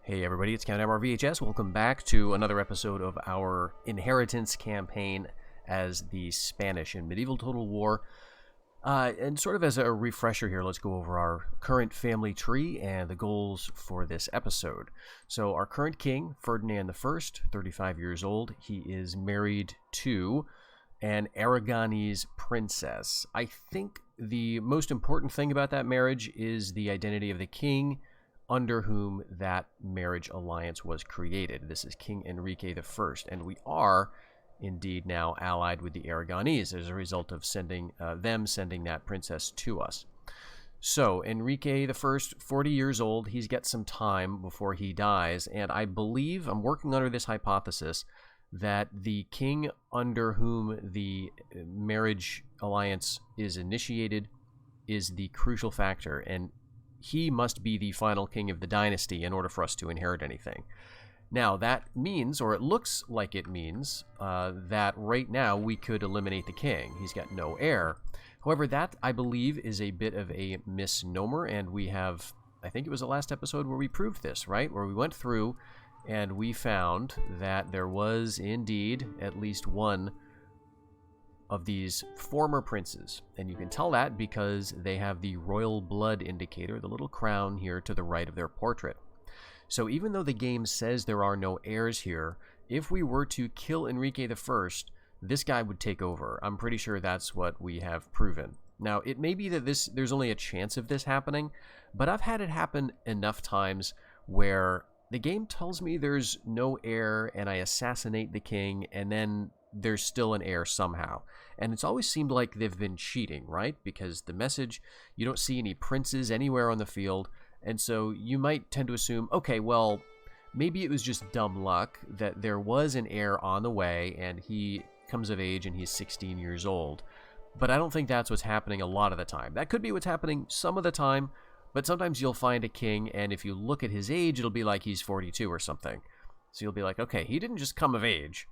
Hey everybody, it's Count MRVHS. Welcome back to another episode of our Inheritance campaign as the Spanish in Medieval Total War. And sort of as a refresher here, let's go over our current family tree and the goals for this episode. So our current king, Ferdinand I, 35 years old. He is married to an Aragonese princess. I think the most important thing about that marriage is the identity of the king under whom that marriage alliance was created. This is King Enrique I, and we are indeed now allied with the Aragonese as a result of sending that princess to us. So Enrique I, 40 years old, he's got some time before he dies, and I believe, I'm working under this hypothesis, that the king under whom the marriage alliance is initiated is the crucial factor, and he must be the final king of the dynasty in order for us to inherit anything. Now, that means, or it looks like it means, that right now we could eliminate the king. He's got no heir. However, that, I believe, is a bit of a misnomer, and we have, I think it was the last episode where we proved this, right? Where we went through and we found that there was indeed at least one of these former princes, and you can tell that because they have the royal blood indicator, the little crown here to the right of their portrait. So even though the game says there are no heirs here, if we were to kill Enrique I, this guy would take over. I'm pretty sure that's what we have proven. Now, it may be that there's only a chance of this happening, but I've had it happen enough times where the game tells me there's no heir and I assassinate the king, and then there's still an heir somehow. And it's always seemed like they've been cheating, right? Because the message, you don't see any princes anywhere on the field, and so you might tend to assume, okay, well, maybe it was just dumb luck that there was an heir on the way and he comes of age and he's 16 years old. But I don't think that's what's happening a lot of the time. That could be what's happening some of the time, but sometimes you'll find a king, and if you look at his age, it'll be like he's 42 or something. So you'll be like, okay, he didn't just come of age.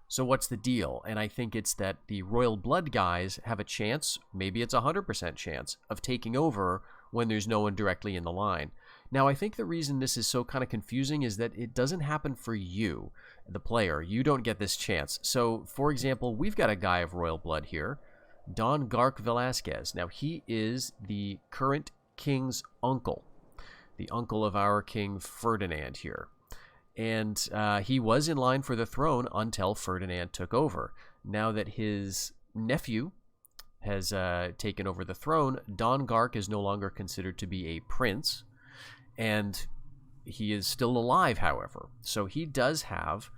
So what's the deal? And I think it's that the royal blood guys have a chance, maybe it's 100% chance, of taking over when there's no one directly in the line. Now, I think the reason this is so kind of confusing is that it doesn't happen for you, the player. You don't get this chance. So, for example, we've got a guy of royal blood here, Don Garc Velasquez. Now, he is the current king's uncle, the uncle of our King Ferdinand here. And he was in line for the throne until Ferdinand took over. Now that his nephew has taken over the throne, Don Garc is no longer considered to be a prince, and he is still alive, however. So he does have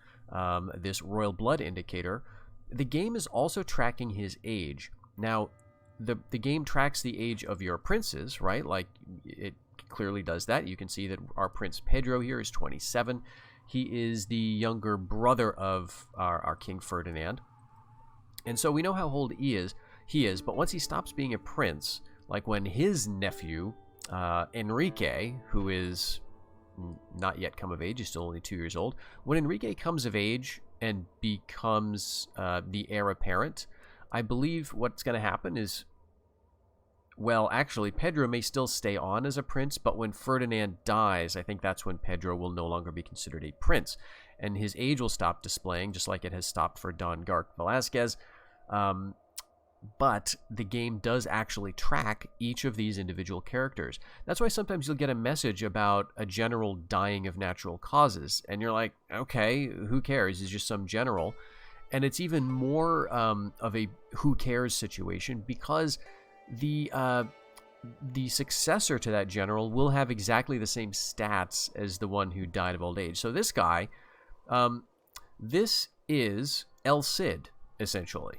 this royal blood indicator. The game is also tracking his age. Now, the game tracks the age of your princes, right? Like, it clearly does that. You can see that our Prince Pedro here is 27. He is the younger brother of our King Ferdinand. And so we know how old he is, but once he stops being a prince, like when his nephew, Enrique, who is not yet come of age, is still only 2 years old, when Enrique comes of age and becomes the heir apparent, I believe what's going to happen is, well, actually, Pedro may still stay on as a prince, but when Ferdinand dies, I think that's when Pedro will no longer be considered a prince, and his age will stop displaying, just like it has stopped for Don Garc Velasquez. But the game does actually track each of these individual characters. That's why sometimes you'll get a message about a general dying of natural causes, and you're like, okay, who cares? He's just some general. And it's even more of a who cares situation, because the successor to that general will have exactly the same stats as the one who died of old age. So this guy, this is El Cid, essentially.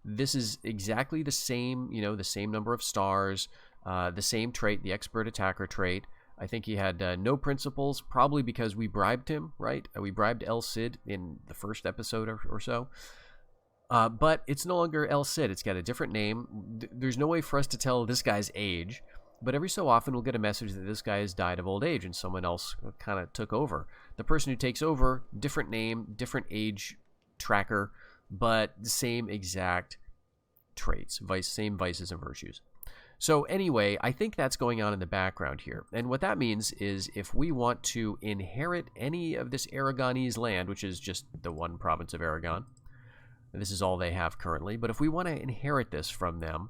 This is exactly the same, the same number of stars, the same trait, the expert attacker trait. I think he had no principles, probably because we bribed him, right? We bribed El Cid in the first episode or so. But it's no longer El Cid. It's got a different name. There's no way for us to tell this guy's age, but every so often we'll get a message that this guy has died of old age and someone else kind of took over. The person who takes over, different name, different age tracker, but the same exact traits, same vices and virtues. So anyway, I think that's going on in the background here. And what that means is if we want to inherit any of this Aragonese land, which is just the one province of Aragon, this is all they have currently, but if we want to inherit this from them,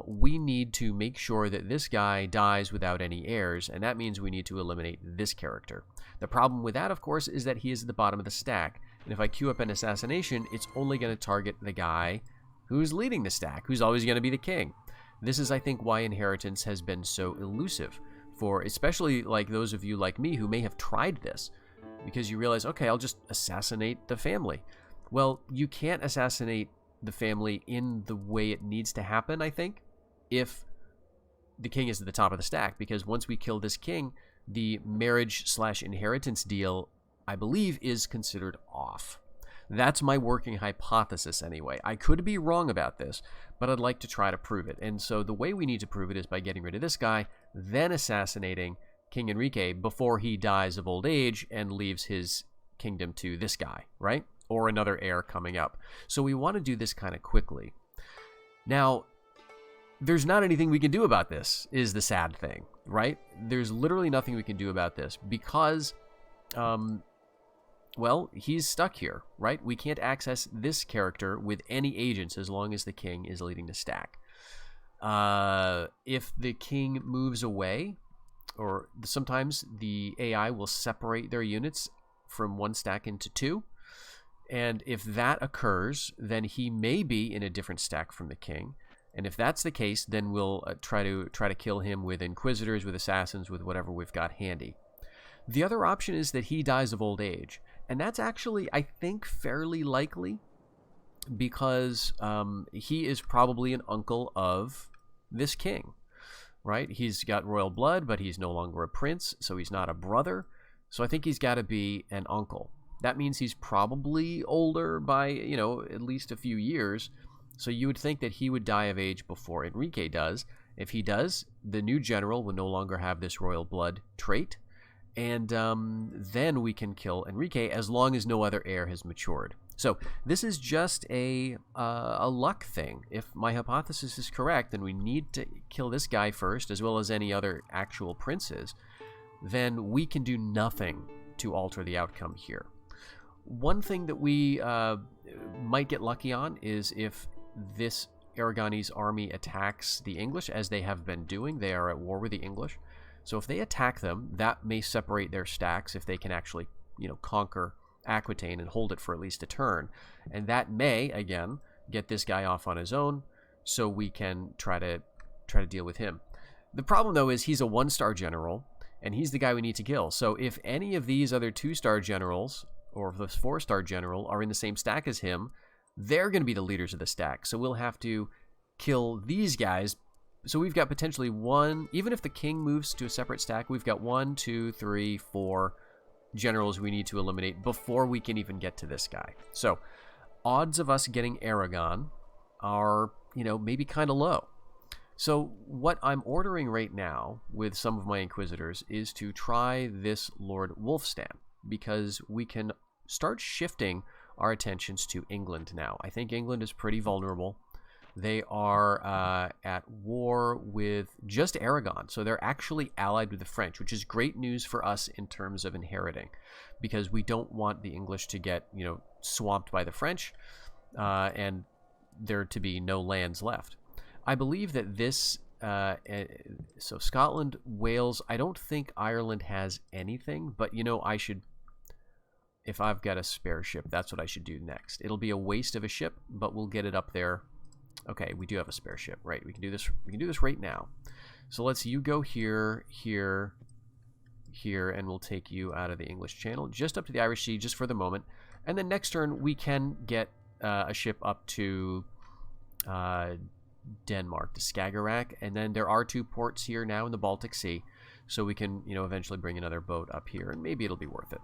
we need to make sure that this guy dies without any heirs, and that means we need to eliminate this character. The problem with that, of course, is that he is at the bottom of the stack, and if I queue up an assassination, it's only going to target the guy who's leading the stack, who's always going to be the king. This is, I think, why inheritance has been so elusive for especially like those of you like me who may have tried this, because you realize, okay, I'll just assassinate the family. Well, you can't assassinate the family in the way it needs to happen, I think, if the king is at the top of the stack, because once we kill this king, the marriage/inheritance deal, I believe, is considered off. That's my working hypothesis anyway. I could be wrong about this, but I'd like to try to prove it. And so the way we need to prove it is by getting rid of this guy, then assassinating King Enrique before he dies of old age and leaves his kingdom to this guy, right? Or another heir coming up. So we want to do this kind of quickly. Now, there's not anything we can do about this, is the sad thing, right? There's literally nothing we can do about this because, well, he's stuck here, right? We can't access this character with any agents as long as the king is leading the stack. If the king moves away, or sometimes the AI will separate their units from one stack into two, and if that occurs, then he may be in a different stack from the king. And if that's the case, then we'll try to kill him with inquisitors, with assassins, with whatever we've got handy. The other option is that he dies of old age. And that's actually, I think, fairly likely because he is probably an uncle of this king, right? He's got royal blood, but he's no longer a prince, so he's not a brother. So I think he's got to be an uncle. That means he's probably older by, at least a few years. So you would think that he would die of age before Enrique does. If he does, the new general will no longer have this royal blood trait. And then we can kill Enrique as long as no other heir has matured. So this is just a luck thing. If my hypothesis is correct, then we need to kill this guy first, as well as any other actual princes. Then we can do nothing to alter the outcome here. One thing that we might get lucky on is if this Aragonese army attacks the English, as they have been doing. They are at war with the English. So if they attack them, that may separate their stacks if they can actually, conquer Aquitaine and hold it for at least a turn. And that may, again, get this guy off on his own, so we can try to deal with him. The problem, though, is he's a 1-star general, and he's the guy we need to kill. So if any of these other 2-star generals, or this 4-star general, are in the same stack as him, they're going to be the leaders of the stack. So we'll have to kill these guys. So we've got potentially one, even if the king moves to a separate stack, we've got 1, 2, 3, 4 generals we need to eliminate before we can even get to this guy. So odds of us getting Aragon are, maybe kind of low. So what I'm ordering right now with some of my inquisitors is to try this Lord Wulfstan, because we can start shifting our attentions to England now. I think England is pretty vulnerable. They are at war with just Aragon, so they're actually allied with the French, which is great news for us in terms of inheriting, because we don't want the English to get, swamped by the French, and there to be no lands left. I believe that this, so Scotland, Wales, I don't think Ireland has anything, but, I should, if I've got a spare ship, that's what I should do next. It'll be a waste of a ship, but we'll get it up there. Okay, we do have a spare ship, right? We can do this. We can do this right now. So you go here, here, here, and we'll take you out of the English Channel, just up to the Irish Sea, just for the moment. And then next turn, we can get a ship up to Denmark, to Skagerrak, and then there are 2 ports here now in the Baltic Sea, so we can, eventually bring another boat up here, and maybe it'll be worth it.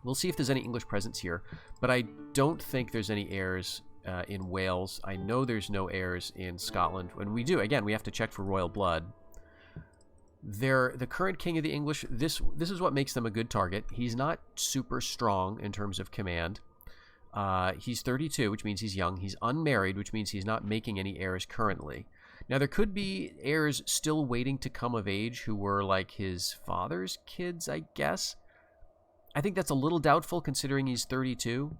We'll see if there's any English presence here, but I don't think there's any heirs in Wales. I know there's no heirs in Scotland. When we do, again, we have to check for royal blood. They're the current king of the English. This is what makes them a good target. He's not super strong in terms of command. He's 32, which means he's young. He's unmarried, which means he's not making any heirs currently. Now, there could be heirs still waiting to come of age who were like his father's kids, I guess. I think that's a little doubtful considering he's 32.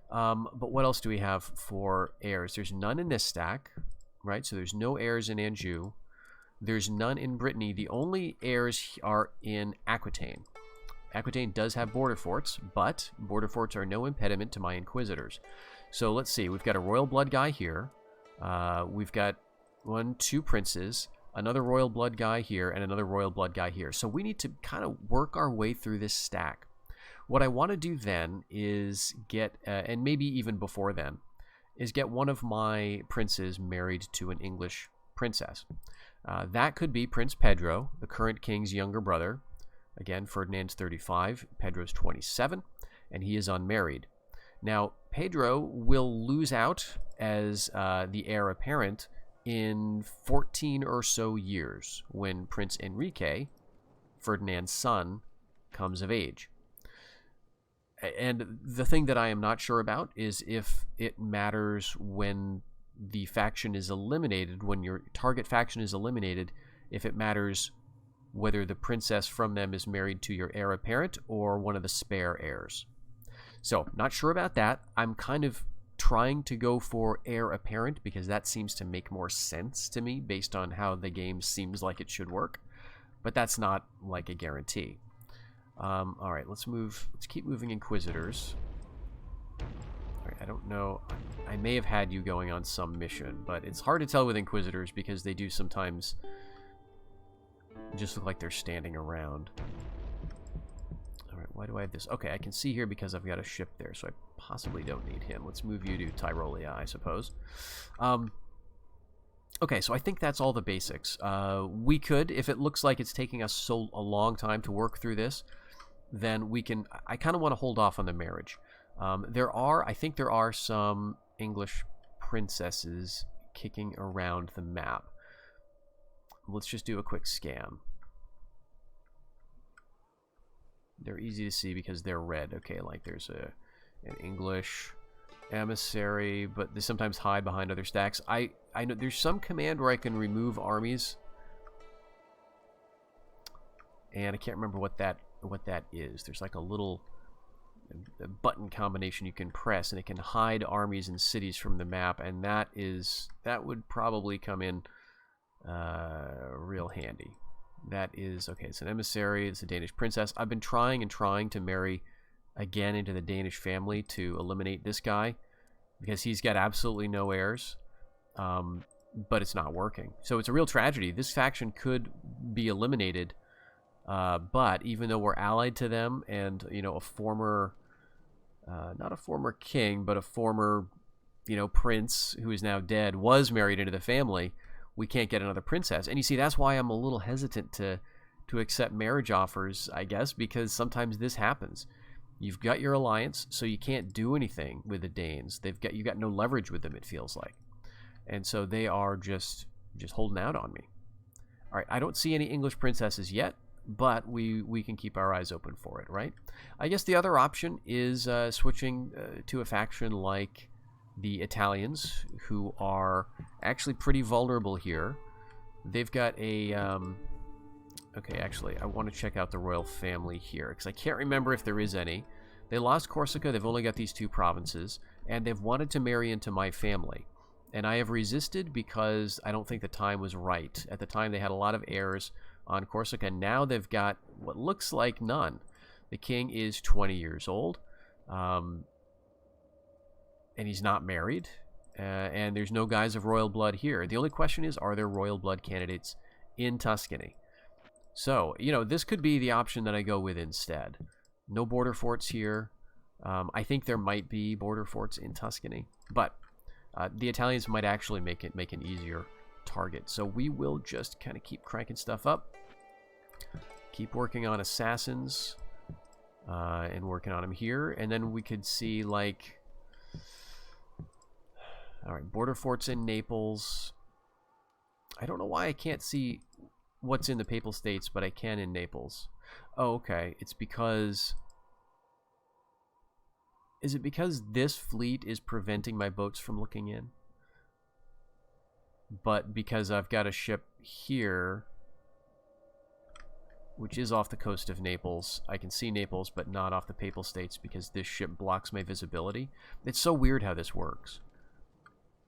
But what else do we have for heirs? There's none in this stack, right? So there's no heirs in Anjou. There's none in Brittany. The only heirs are in Aquitaine. Aquitaine does have border forts, but border forts are no impediment to my inquisitors. So let's see. We've got a royal blood guy here. We've got 2 princes, another royal blood guy here, and another royal blood guy here. So we need to kind of work our way through this stack. What I want to do then is get, and maybe even before then, is get one of my princes married to an English princess. That could be Prince Pedro, the current king's younger brother. Again, Ferdinand's 35, Pedro's 27, and he is unmarried. Now, Pedro will lose out as the heir apparent in 14 or so years when Prince Enrique, Ferdinand's son, comes of age. And the thing that I am not sure about is if it matters when the faction is eliminated, when your target faction is eliminated, if it matters whether the princess from them is married to your heir apparent or one of the spare heirs. So, not sure about that. I'm kind of trying to go for heir apparent because that seems to make more sense to me based on how the game seems like it should work. But that's not like a guarantee. Alright, let's keep moving inquisitors. Alright, I don't know. I may have had you going on some mission, but it's hard to tell with inquisitors because they do sometimes just look like they're standing around. Alright, why do I have this? Okay, I can see here because I've got a ship there, so I possibly don't need him. Let's move you to Tyrolia, I suppose. Okay, so I think that's all the basics. We could, if it looks like it's taking us a long time to work through this, then we can... I kind of want to hold off on the marriage. I think there are some English princesses kicking around the map. Let's just do a quick scan. They're easy to see because they're red. Okay, like there's an English emissary, but they sometimes hide behind other stacks. I know there's some command where I can remove armies, and I can't remember what that is. There's like a little button combination you can press, and it can hide armies and cities from the map, and that would probably come in real handy. That is okay. It's an emissary. It's a Danish princess. I've been trying to marry again into the Danish family to eliminate this guy because he's got absolutely no heirs, but it's not working. So it's a real tragedy. This faction could be eliminated, but even though we're allied to them and, you know, a former, not a former king, but a former, you know, prince who is now dead was married into the family, we can't get another princess. And you see, that's why I'm a little hesitant to accept marriage offers, I guess, because sometimes this happens. You've got your alliance, so you can't do anything with the Danes. You got no leverage with them, it feels like. And so they are just holding out on me. All right, I don't see any English princesses yet, but we can keep our eyes open for it, right? I guess the other option is switching to a faction like the Italians, who are actually pretty vulnerable here. They've got a... okay, actually, I want to check out the royal family here, because I can't remember if there is any. They lost Corsica, they've only got these 2 provinces, and they've wanted to marry into my family. And I have resisted because I don't think the time was right. At the time, they had a lot of heirs on Corsica. Now they've got what looks like none. The king is 20 years old. And he's not married, and there's no guys of royal blood here. The only question is, are there royal blood candidates in Tuscany? So, you know, this could be the option that I go with instead. No border forts here. I think there might be border forts in Tuscany, but the Italians might actually make an easier target. So we will just kind of keep cranking stuff up, keep working on assassins, and working on them here, and then we could see, like... Alright, border forts in Naples. I don't know why I can't see what's in the Papal States, but I can in Naples. Oh, okay. It's because... Is it because this fleet is preventing my boats from looking in? but because I've got a ship here, which is off the coast of Naples, I can see Naples, but not off the Papal States because this ship blocks my visibility. It's so weird how this works.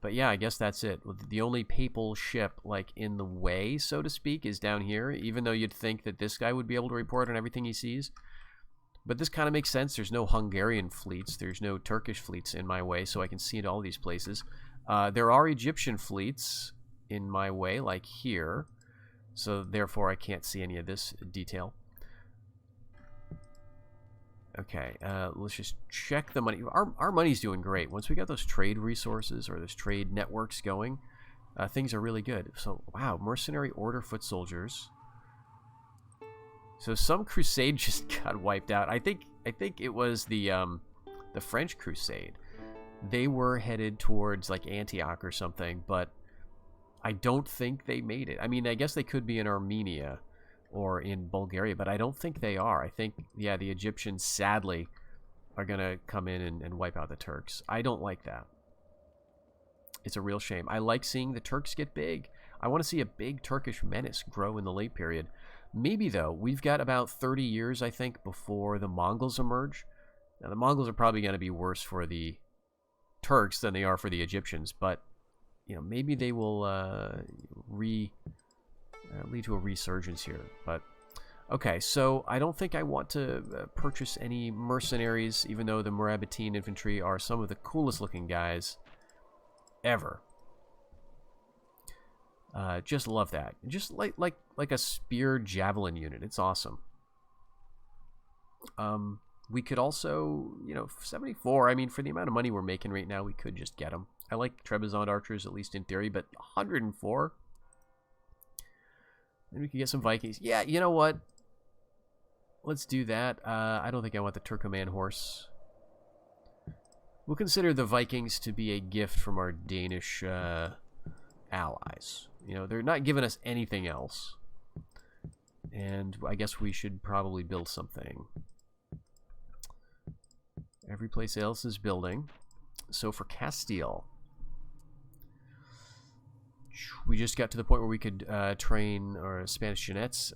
But yeah, I guess that's it. The only papal ship, like, in the way, so to speak, is down here, even though you'd think that this guy would be able to report on everything he sees. But this kind of makes sense. There's no Hungarian fleets. There's no Turkish fleets in my way, so I can see into all these places. There are Egyptian fleets in my way, like here. So, therefore, I can't see any of this detail. Okay, let's just check the money. Our money's doing great. Once we got those trade resources or those trade networks going, things are really good. So, wow, mercenary order foot soldiers. So some crusade just got wiped out. I think it was the French crusade. They were headed towards like Antioch or something, but I don't think they made it. I mean, I guess they could be in Armenia or in Bulgaria, but I don't think they are. I think, yeah, the Egyptians, sadly, are going to come in and wipe out the Turks. I don't like that. It's a real shame. I like seeing the Turks get big. I want to see a big Turkish menace grow in the late period. Maybe, though, we've got about 30 years, I think, before the Mongols emerge. Now, the Mongols are probably going to be worse for the Turks than they are for the Egyptians, but, you know, maybe they will lead to a resurgence here. But okay, so I don't think I want to purchase any mercenaries, even though the Morabitin infantry are some of the coolest looking guys ever. Just love that. Just like a spear javelin unit. It's awesome. We could also, you know, 74. I mean, for the amount of money we're making right now, we could just get them. I like Trebizond archers, at least in theory, but 104. Then we could get some Vikings. Yeah, you know what? Let's do that. I don't think I want the Turkoman horse. We'll consider the Vikings to be a gift from our Danish allies. You know, they're not giving us anything else. And I guess we should probably build something. Every place else is building. So for Castile, we just got to the point where we could train our Spanish Jeannettes.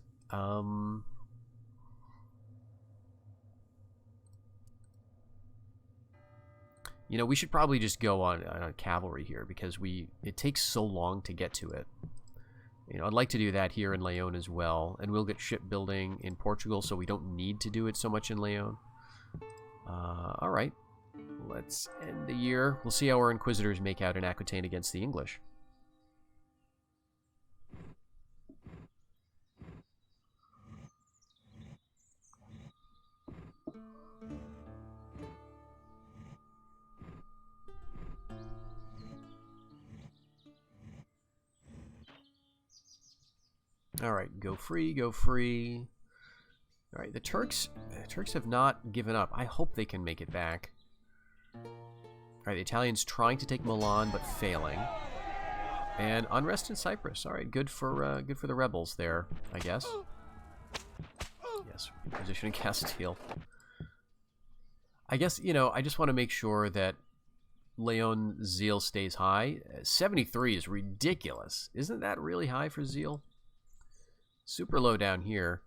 You know, we should probably just go on cavalry here because it takes so long to get to it. You know, I'd like to do that here in Leon as well, and we'll get shipbuilding in Portugal, so we don't need to do it so much in Leon. All right, let's end the year. We'll see how our Inquisitors make out in Aquitaine against the English. All right, go free, go free. All right, the Turks have not given up. I hope they can make it back. All right, the Italians trying to take Milan but failing, and unrest in Cyprus. All right, good for the rebels there, I guess. Yes, position in Castile. I guess, you know, I just want to make sure that Leon's zeal stays high. 73 is ridiculous. Isn't that really high for zeal? Super low down here.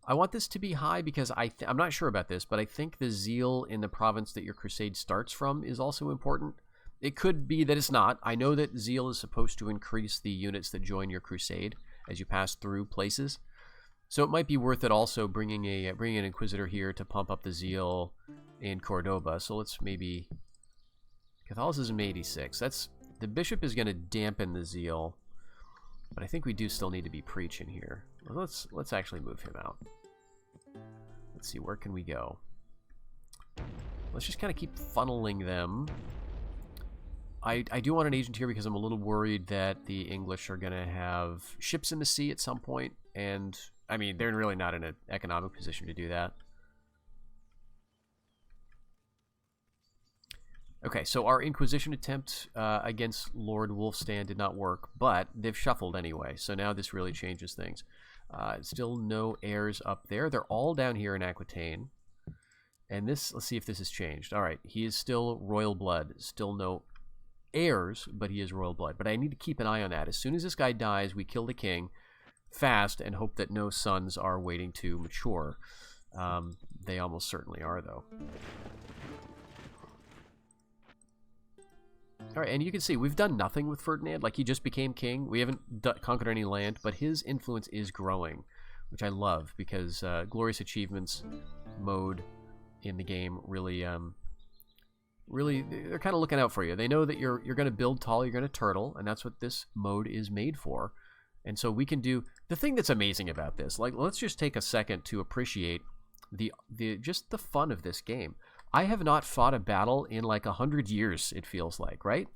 I want this to be high because I'm not sure about this, but I think the zeal in the province that your crusade starts from is also important. It could be that it's not. I know that zeal is supposed to increase the units that join your crusade as you pass through places. So it might be worth it also bringing an Inquisitor here to pump up the zeal in Cordoba. So let's maybe... Catholicism 86. The bishop is going to dampen the zeal, but I think we do still need to be preaching here. Well, let's actually move him out. Let's see, where can we go? Let's just kind of keep funneling them. I do want an agent here because I'm a little worried that the English are going to have ships in the sea at some point, and I mean, they're really not in an economic position to do that. Okay, so our Inquisition attempt against Lord Wulfstan did not work, but they've shuffled anyway, so now this really changes things. Still no heirs up there. They're all down here in Aquitaine. And this, let's see if this has changed. All right, he is still royal blood. Still no heirs, but he is royal blood. But I need to keep an eye on that. As soon as this guy dies, we kill the king fast and hope that no sons are waiting to mature. They almost certainly are, though. All right, and you can see we've done nothing with Ferdinand. Like, he just became king. We haven't conquered any land, but his influence is growing, which I love, because Glorious Achievements mode in the game really, really, they're kind of looking out for you. They know that you're going to build tall, you're going to turtle, and that's what this mode is made for. And so we can do the thing that's amazing about this. Like, let's just take a second to appreciate just the fun of this game. I have not fought a battle in like 100 years, it feels like, right?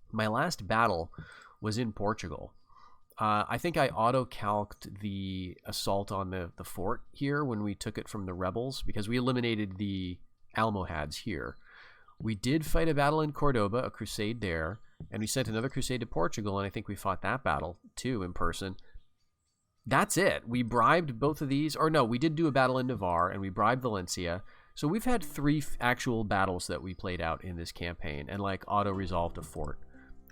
My last battle was in Portugal. I think I auto-calced the assault on the fort here when we took it from the rebels, because we eliminated the Almohads here. We did fight a battle in Cordoba, a crusade there, and we sent another crusade to Portugal, and I think we fought that battle too in person. That's it. We bribed both of these, or no, we did do a battle in Navarre, and we bribed Valencia. So we've had 3 actual battles that we played out in this campaign, and like auto-resolved a fort.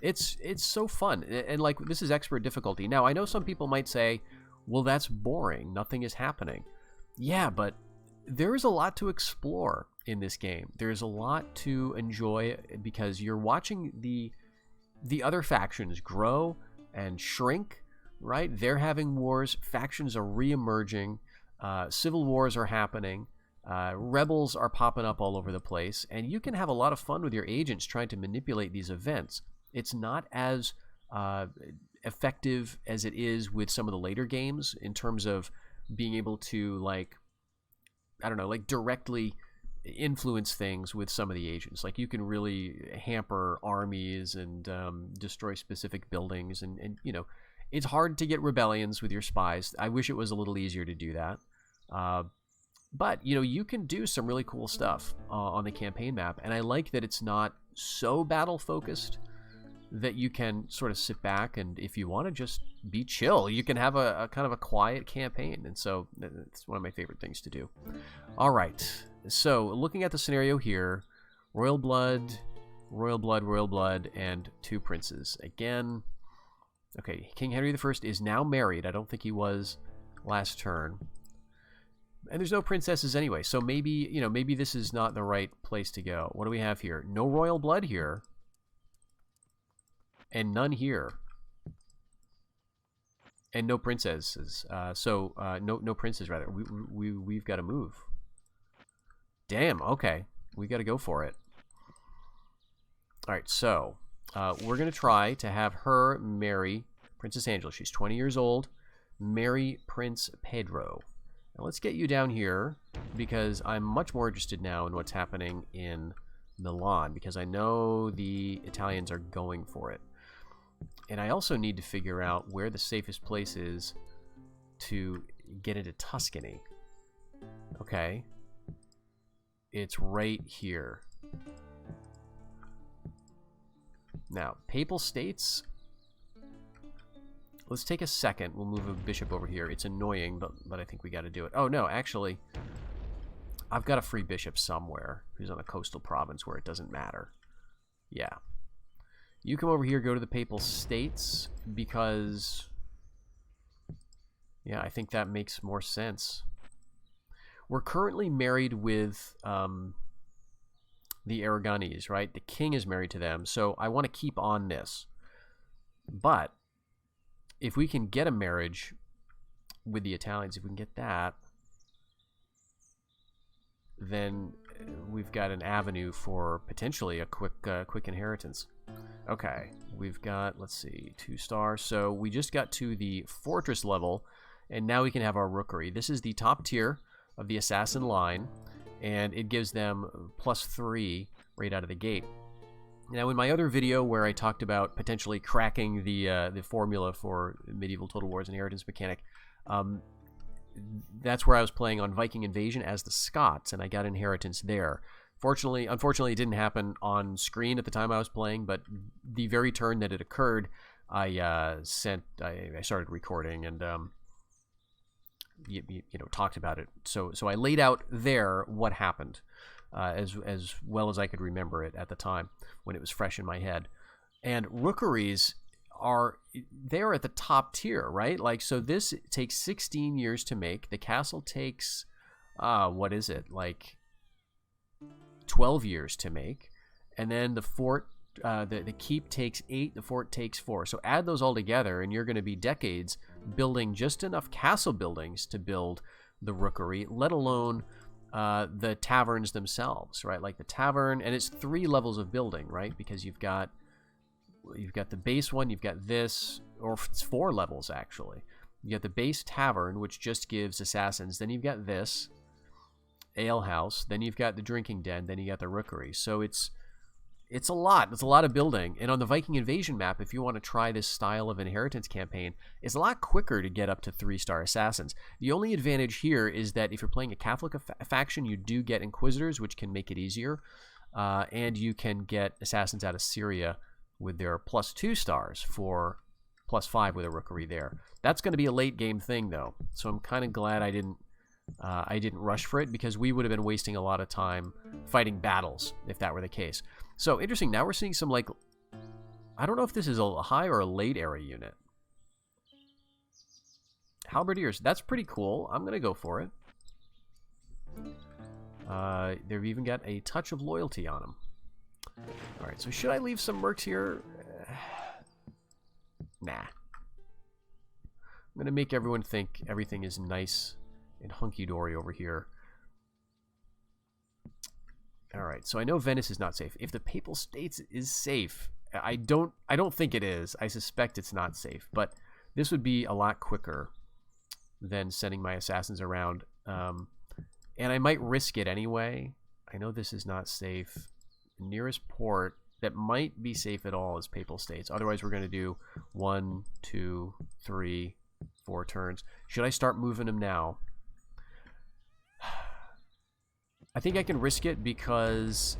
It's so fun, and like this is expert difficulty. Now, I know some people might say, well, that's boring. Nothing is happening. Yeah, but there is a lot to explore in this game. There's a lot to enjoy because you're watching the other factions grow and shrink, right? They're having wars. Factions are re-emerging. Civil wars are happening. Rebels are popping up all over the place. And you can have a lot of fun with your agents trying to manipulate these events. It's not as effective as it is with some of the later games in terms of being able to, like, I don't know, like directly influence things with some of the agents. Like, you can really hamper armies and destroy specific buildings. And, you know, it's hard to get rebellions with your spies. I wish it was a little easier to do that. But, you know, you can do some really cool stuff on the campaign map. And I like that it's not so battle-focused, that you can sort of sit back and if you want to just be chill, you can have a kind of a quiet campaign. And so it's one of my favorite things to do. All right. So looking at the scenario here, royal blood, and 2 princes. Again, okay, King Henry I is now married. I don't think he was last turn. And there's no princesses anyway. So maybe, you know, maybe this is not the right place to go. What do we have here? No royal blood here. And none here, and no princesses. No princes rather. We've got to move. Damn. Okay, we got to go for it. All right. So we're gonna try to have her marry Princess Angela. She's 20 years old. Marry Prince Pedro. Now let's get you down here because I'm much more interested now in what's happening in Milan because I know the Italians are going for it. And I also need to figure out where the safest place is to get into Tuscany. Okay. It's right here. Now, Papal States. Let's take a second. We'll move a bishop over here. It's annoying, but I think we got to do it. Oh, no, actually, I've got a free bishop somewhere who's on a coastal province where it doesn't matter. Yeah. You come over here, go to the Papal States, because, yeah, I think that makes more sense. We're currently married with the Aragonese, right? The king is married to them, so I want to keep on this. But if we can get a marriage with the Italians, if we can get that, then we've got an avenue for potentially a quick inheritance. Okay, we've got, let's see, 2 stars. So we just got to the fortress level, and now we can have our rookery. This is the top tier of the assassin line, and it gives them +3 right out of the gate. Now, in my other video where I talked about potentially cracking the formula for Medieval Total War's inheritance mechanic, that's where I was playing on Viking Invasion as the Scots, and I got inheritance there. Unfortunately, it didn't happen on screen at the time I was playing, but the very turn that it occurred, I started recording and talked about it. So I laid out there what happened as well as I could remember it at the time when it was fresh in my head. And rookeries they're at the top tier, right? Like, so this takes 16 years to make. The castle takes, what is it? Like 12 years to make. And then the fort, the keep takes 8, the fort takes 4. So add those all together, and you're going to be decades building just enough castle buildings to build the rookery, let alone the taverns themselves, right? Like the tavern, and it's 3 levels of building, right? Because you've got the base one, you've got this, or it's 4 levels actually. You got the base tavern, which just gives assassins. Then you've got this ale house. Then you've got the drinking den. Then you got the rookery. So it's a lot. It's a lot of building. And on the Viking Invasion map, if you want to try this style of inheritance campaign, it's a lot quicker to get up to 3-star assassins. The only advantage here is that if you're playing a Catholic faction, you do get Inquisitors, which can make it easier. And you can get assassins out of Syria with their +2 stars for +5 with a rookery there. That's going to be a late game thing, though. So I'm kind of glad I didn't rush for it, because we would have been wasting a lot of time fighting battles if that were the case. So interesting. Now we're seeing some, like, I don't know if this is a high or a late era unit. Halberdiers. That's pretty cool. I'm going to go for it. They've even got a touch of loyalty on them. All right, so should I leave some mercs here? Nah. I'm going to make everyone think everything is nice and hunky-dory over here. All right, so I know Venice is not safe. If the Papal States is safe, I don't think it is. I suspect it's not safe, but this would be a lot quicker than sending my assassins around. And I might risk it anyway. I know this is not safe. Nearest port that might be safe at all is Papal States. Otherwise, we're going to do 1, 2, 3, 4 turns. Should I start moving them now? I think I can risk it, because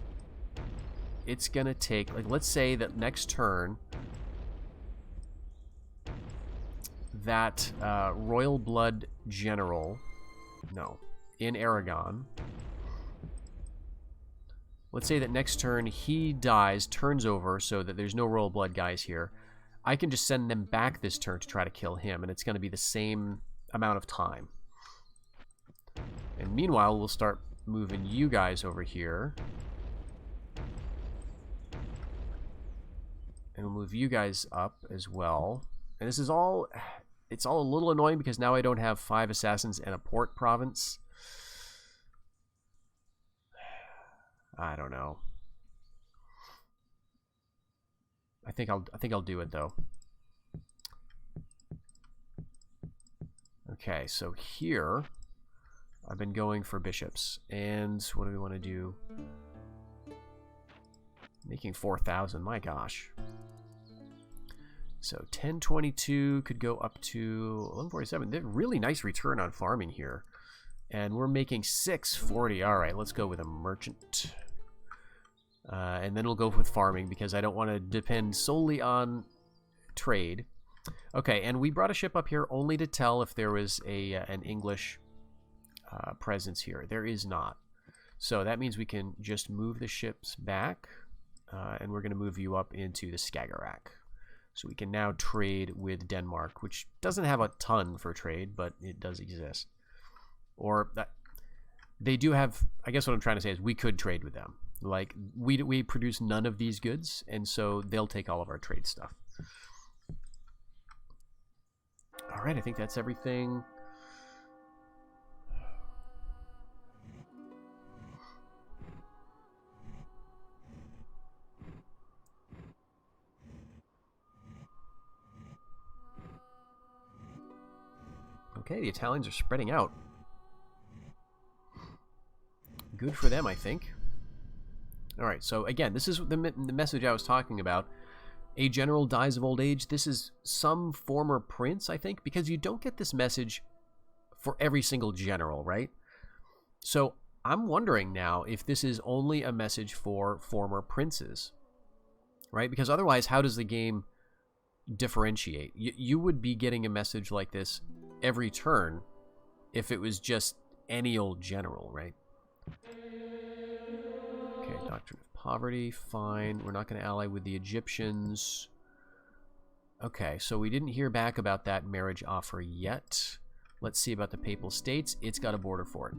it's going to take, like, let's say that next turn that Royal Blood General, no, in Aragon, let's say that next turn he dies, turns over, so that there's no Royal Blood guys here. I can just send them back this turn to try to kill him, and it's going to be the same amount of time. And meanwhile, we'll start moving you guys over here. And we'll move you guys up as well. And this is all, it's all a little annoying, because now I don't have 5 assassins and a port province. I don't know. I think I'll do it, though. Okay, so here I've been going for bishops, and what do we want to do? Making 4,000, my gosh. So 1022 could go up to 1147. They're really nice return on farming here, and we're making 640. All right, let's go with a merchant. And then we'll go with farming, because I don't want to depend solely on trade. Okay, and we brought a ship up here only to tell if there was an English presence here. There is not. So that means we can just move the ships back, and we're going to move you up into the Skagerrak. So we can now trade with Denmark, which doesn't have a ton for trade, but it does exist. Or they do have, I guess what I'm trying to say is we could trade with them. Like, we produce none of these goods, and so they'll take all of our trade stuff. All right, I think that's everything. Okay, the Italians are spreading out. Good for them, I think. Alright, so again, this is the message I was talking about. A general dies of old age. This is some former prince, I think, because you don't get this message for every single general, right? So I'm wondering now if this is only a message for former princes, right? Because otherwise, how does the game differentiate? You would be getting a message like this every turn if it was just any old general, right? Okay, Doctrine of Poverty, fine. We're not going to ally with the Egyptians. Okay, so we didn't hear back about that marriage offer yet. Let's see about the Papal States. It's got a border fort.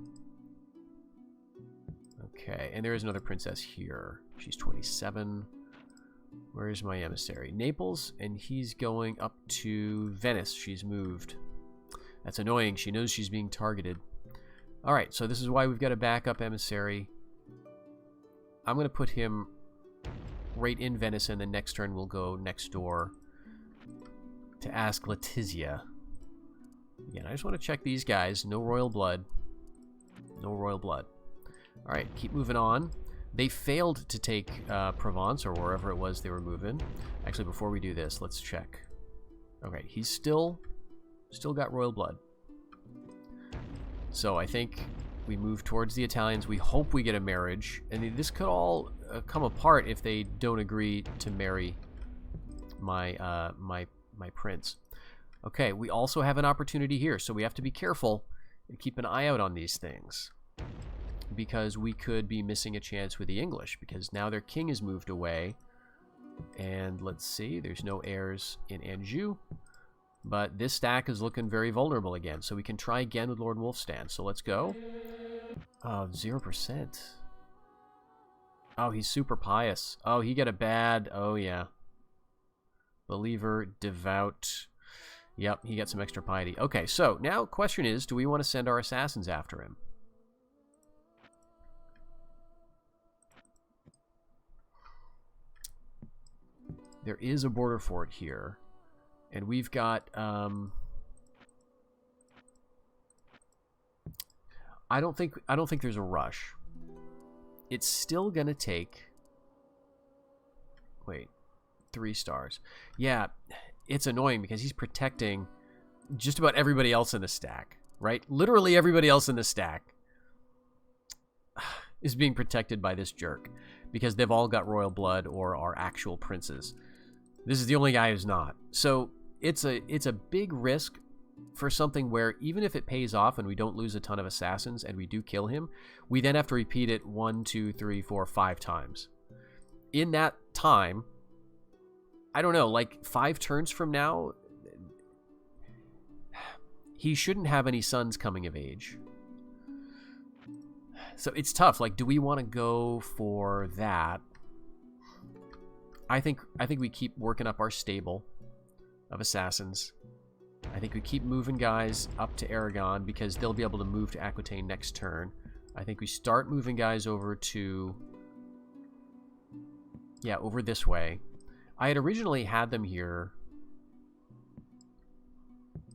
Okay, and there is another princess here. She's 27. Where is my emissary? Naples, and he's going up to Venice. She's moved. That's annoying. She knows she's being targeted. Alright, so this is why we've got a backup emissary. I'm going to put him right in Venice, and then next turn we'll go next door to ask Letizia. Again, I just want to check these guys. No royal blood. No royal blood. Alright, keep moving on. They failed to take Provence, or wherever it was they were moving. Actually, before we do this, let's check. Okay, he's still got royal blood. So I think we move towards the Italians. We hope we get a marriage. And this could all come apart if they don't agree to marry my my prince. Okay, we also have an opportunity here, so we have to be careful and keep an eye out on these things, because we could be missing a chance with the English, because now their king has moved away. And let's see, there's no heirs in Anjou, but this stack is looking very vulnerable again, so we can try again with Lord Wolfstan. So let's go. 0%. Oh, he's super pious. Oh, he got a bad... Oh, yeah. Believer, devout. Yep, he got some extra piety. Okay, so now question is, do we want to send our assassins after him? There is a border fort here, and we've got... I don't think there's a rush. It's still gonna take... Wait, 3 stars. Yeah, it's annoying because he's protecting just about everybody else in the stack, right? Literally everybody else in the stack is being protected by this jerk because they've all got royal blood or are actual princes. This is the only guy who's not. So it's a big risk for something where even if it pays off and we don't lose a ton of assassins and we do kill him, we then have to repeat it 1, 2, 3, 4, 5 times. In that time, I don't know, like 5 turns from now, he shouldn't have any sons coming of age. So it's tough. Like, do we want to go for that? I think we keep working up our stable of assassins. I think we keep moving guys up to Aragon because they'll be able to move to Aquitaine next turn. I think we start moving guys over to... Yeah, over this way. I had originally had them here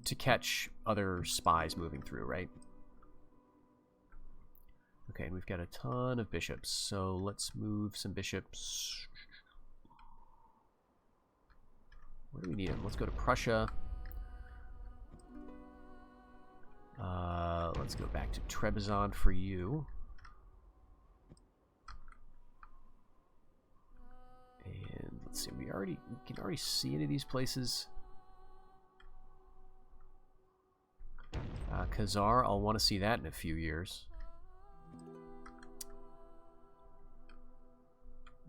to catch other spies moving through, right? Okay, and we've got a ton of bishops, so let's move some bishops. Where do we need them? Let's go to Prussia. Let's go back to Trebizond for you. And let's see, we can already see any of these places. Khazar, I'll want to see that in a few years.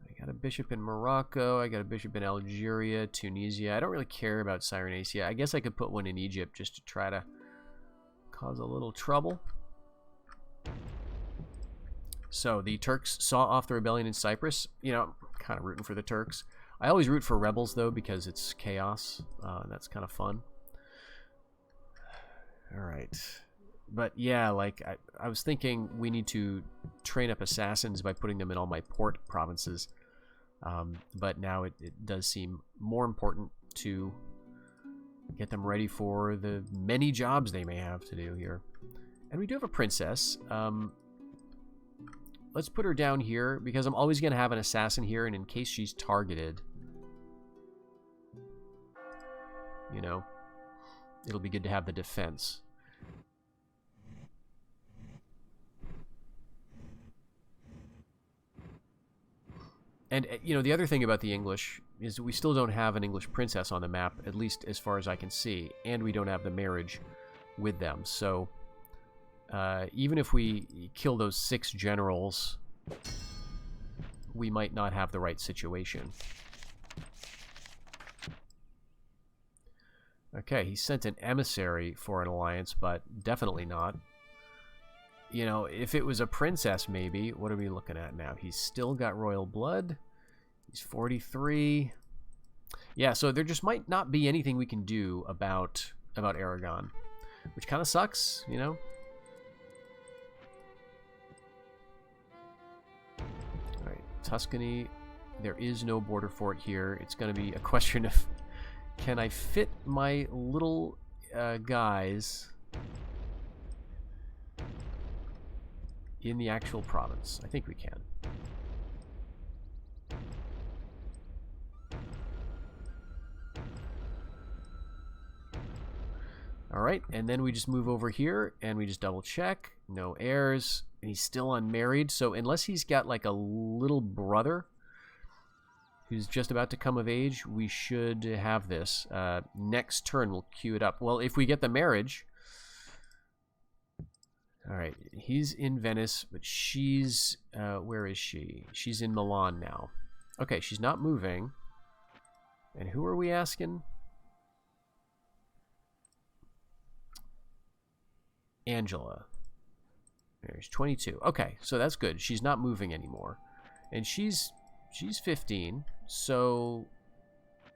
I got a bishop in Morocco. I got a bishop in Algeria, Tunisia. I don't really care about Cyrenaica. I guess I could put one in Egypt just to try to cause a little trouble. So the Turks saw off the rebellion in Cyprus. You know, I'm kind of rooting for the Turks. I always root for rebels, though, because it's chaos. And that's kind of fun. All right. But yeah, like, I was thinking we need to train up assassins by putting them in all my port provinces. But now it does seem more important to get them ready for the many jobs they may have to do here. And we do have a princess. Let's put her down here, because I'm always going to have an assassin here, and in case she's targeted, you know, it'll be good to have the defense. And, you know, the other thing about the English is we still don't have an English princess on the map, at least as far as I can see, and we don't have the marriage with them. So, even if we kill those 6 generals, we might not have the right situation. Okay, he sent an emissary for an alliance, but definitely not. You know, if it was a princess, maybe. What are we looking at now? He's still got royal blood. He's 43. Yeah, so there just might not be anything we can do about Aragon, which kind of sucks, you know? All right, Tuscany. There is no border fort here. It's going to be a question of, can I fit my little guys in the actual province? I think we can. All right, and then we just move over here and we just double check. No heirs, and he's still unmarried. So unless he's got like a little brother who's just about to come of age, we should have this. Next turn, we'll queue it up. Well, if we get the marriage... All right, he's in Venice, but she's... where is she? She's in Milan now. Okay, she's not moving. And who are we asking? Angela. There's 22. Okay, so that's good. She's not moving anymore. And she's 15, so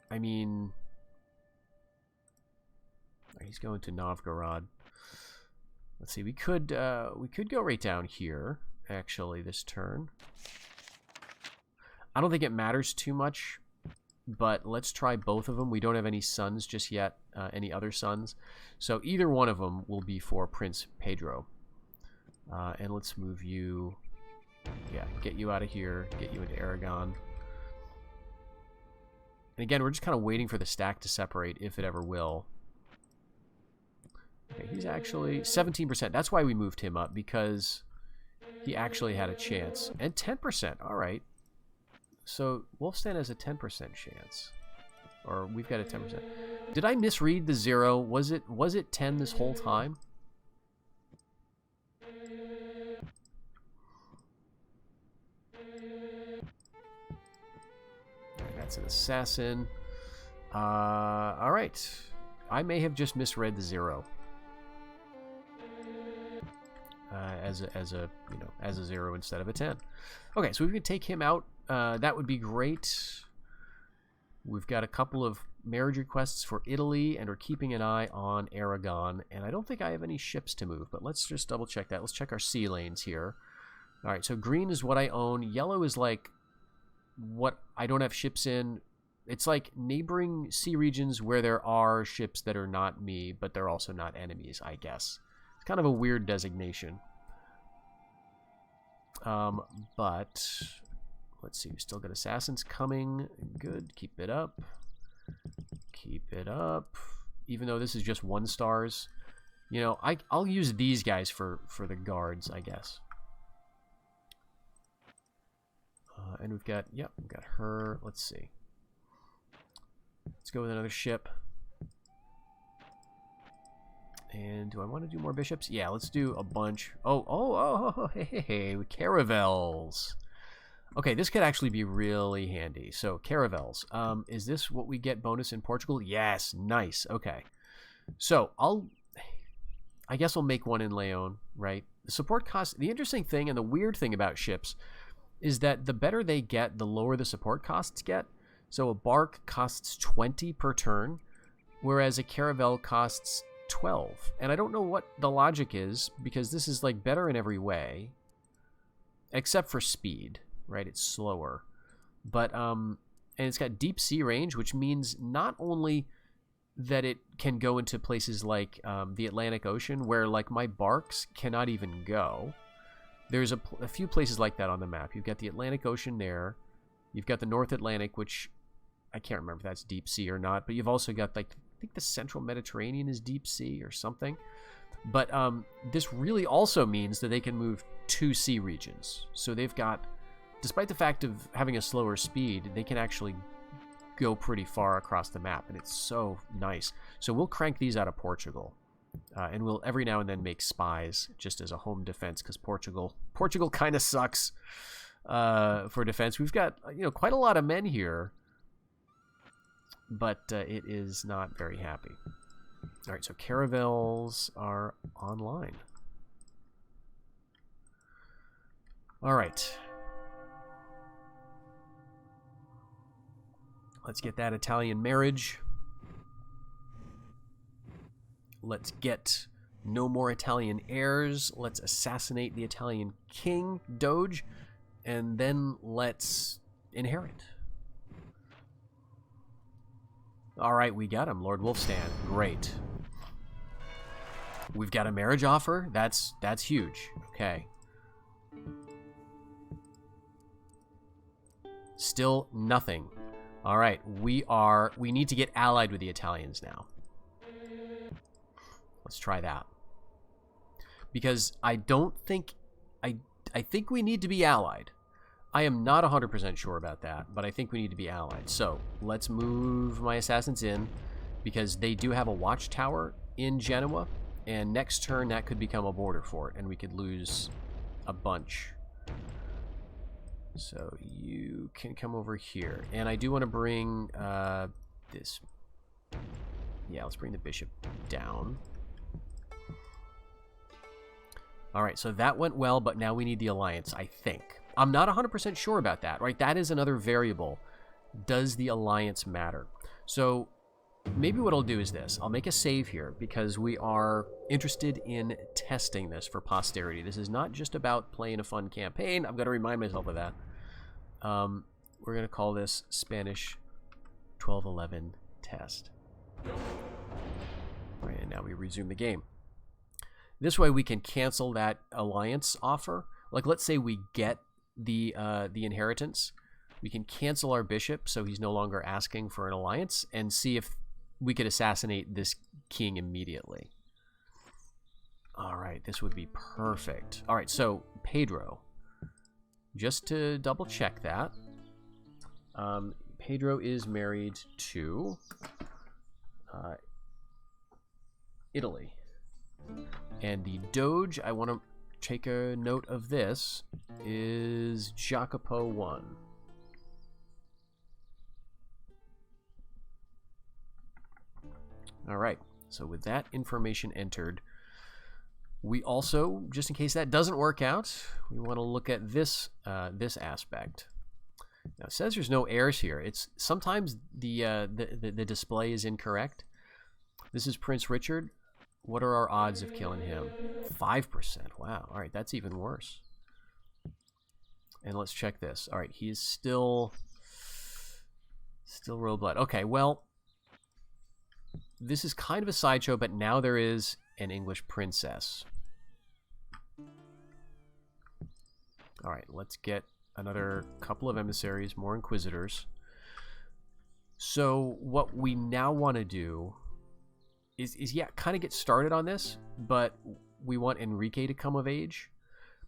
I mean, he's going to Novgorod. Let's see, we could go right down here actually this turn. I don't think it matters too much, but let's try both of them. We don't have any sons just yet, any other sons, so either one of them will be for Prince Pedro. And let's move you. Yeah, get you out of here, get you into Aragon. And again, we're just kind of waiting for the stack to separate, if it ever will. Okay, he's actually 17%. That's why we moved him up, because he actually had a chance. And 10%, all right. So Wolfstan has a 10% chance. Or we've got a 10%. Did I misread the 0? Was it 10 this whole time? That's an assassin. All right. I may have just misread the 0 as a 0 instead of a 10. Okay, so we can take him out. That would be great. We've got a couple of marriage requests for Italy, and we're keeping an eye on Aragon. And I don't think I have any ships to move, but let's just double check that. Let's check our sea lanes here. All right, so green is what I own. Yellow is like what I don't have ships in. It's like neighboring sea regions where there are ships that are not me, but they're also not enemies, I guess. It's kind of a weird designation. But let's see, we still got assassins coming. Good, keep it up. Keep it up. Even though this is just 1 stars. You know, I'll use these guys for the guards, I guess. And we've got her. Let's see. Let's go with another ship. And do I want to do more bishops? Yeah, let's do a bunch. Oh, hey, caravels. Okay, this could actually be really handy. So, caravels. Is this what we get bonus in Portugal? Yes, nice. Okay. So, I guess I'll make one in Leon, right? The support cost, the interesting thing and the weird thing about ships is that the better they get, the lower the support costs get. So a bark costs 20 per turn, whereas a caravel costs 12. And I don't know what the logic is, because this is like better in every way, except for speed, right? It's slower. But and it's got deep sea range, which means not only that it can go into places like the Atlantic Ocean, where like my barks cannot even go. There's a few places like that on the map. You've got the Atlantic Ocean there. You've got the North Atlantic, which I can't remember if that's deep sea or not. But you've also got, like, I think the Central Mediterranean is deep sea or something. But this really also means that they can move 2 sea regions. So they've got, despite the fact of having a slower speed, they can actually go pretty far across the map. And it's so nice. So we'll crank these out of Portugal. And we'll every now and then make spies just as a home defense, because Portugal kind of sucks. for defense. We've got, quite a lot of men here, but it is not very happy. All right, so caravels are online. All right. Let's get that Italian marriage. Let's get no more Italian heirs. Let's assassinate the Italian king, Doge, and then let's inherit. All right, we got him, Lord Wolfstand. Great. We've got a marriage offer. That's huge. Okay. Still nothing. All right, we need to get allied with the Italians now. Let's try that. Because I don't think I think we need to be allied. I am not 100% sure about that, but I think we need to be allied. So, let's move my assassins in because they do have a watchtower in Genoa, and next turn that could become a border fort and we could lose a bunch. So you can come over here. And I do want to bring this. Yeah, let's bring the bishop down. All right, so that went well, but now we need the alliance, I think. I'm not 100% sure about that, right? That is another variable. Does the alliance matter? So maybe what I'll do is this. I'll make a save here because we are interested in testing this for posterity. This is not just about playing a fun campaign. I've got to remind myself of that. We're going to call this Spanish 1211 test. All right, and now we resume the game. This way we can cancel that alliance offer. Like, let's say we get the inheritance. We can cancel our bishop so he's no longer asking for an alliance and see if we could assassinate this king immediately. All right, this would be perfect. All right, so Pedro. Just to double check that, Pedro is married to Italy. And the Doge, I want to take a note of this, is Jacopo 1. All right, so with that information entered, we also, just in case that doesn't work out, we want to look at this this aspect. Now it says there's no heirs here. It's sometimes the display is incorrect. This is Prince Richard. What are our odds of killing him? 5%. Wow. All right, that's even worse. And let's check this. All right, he is still royal blood. Okay, well, this is kind of a sideshow, but now there is an English princess. All right, let's get another couple of emissaries, more inquisitors. So what we now want to do is yeah, kind of get started on this, but we want Enrique to come of age.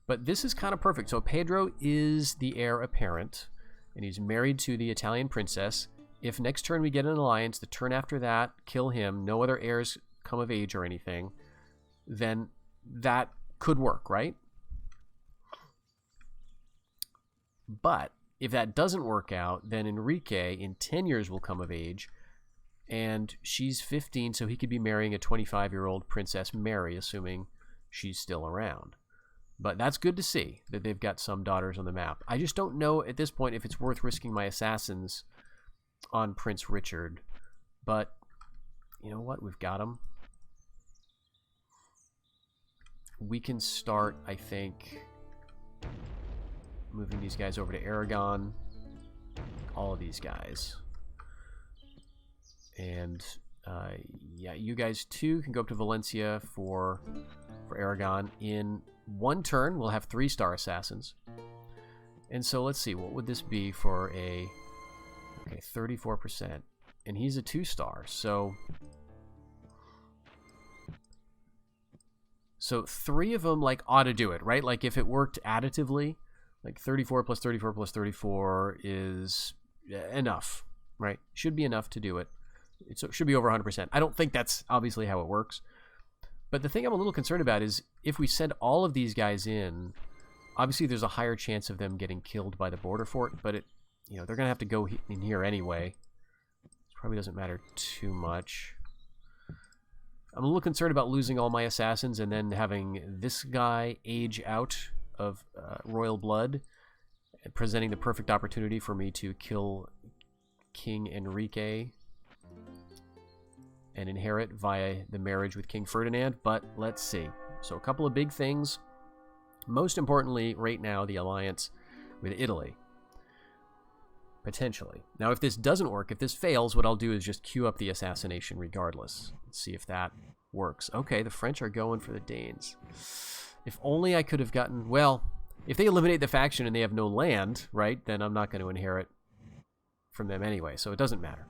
But this is kind of perfect. So Pedro is the heir apparent, and he's married to the Italian princess. If next turn we get an alliance, the turn after that, kill him, no other heirs come of age or anything, then that could work, right? But if that doesn't work out, then Enrique in 10 years will come of age, and she's 15, so he could be marrying a 25-year-old Princess Mary, assuming she's still around. But that's good to see that they've got some daughters on the map. I just don't know at this point if it's worth risking my assassins on Prince Richard. But you know what? We've got him. We can start, I think, moving these guys over to Aragon. All of these guys. And yeah, you guys too can go up to Valencia for Aragon. In one turn, we'll have 3-star assassins. And so let's see, what would this be for a... Okay, 34%. And he's a 2-star, so... So 3 of them, like, ought to do it, right? Like, if it worked additively, like 34 plus 34 plus 34 is enough, right? Should be enough to do it. It should be over 100%. I don't think that's obviously how it works. But the thing I'm a little concerned about is if we send all of these guys in, Obviously, there's a higher chance of them getting killed by the border fort, but they're going to have to go in here anyway. It probably doesn't matter too much. I'm a little concerned about losing all my assassins and then having this guy age out of royal blood, presenting the perfect opportunity for me to kill King Enrique and inherit via the marriage with King Ferdinand, but let's see. So a couple of big things. Most importantly, right now, the alliance with Italy. Potentially. Now, if this doesn't work, if this fails, what I'll do is just queue up the assassination regardless. Let's see if that works. Okay, the French are going for the Danes. If only I could have gotten... Well, if they eliminate the faction and they have no land, right, then I'm not going to inherit from them anyway, so it doesn't matter.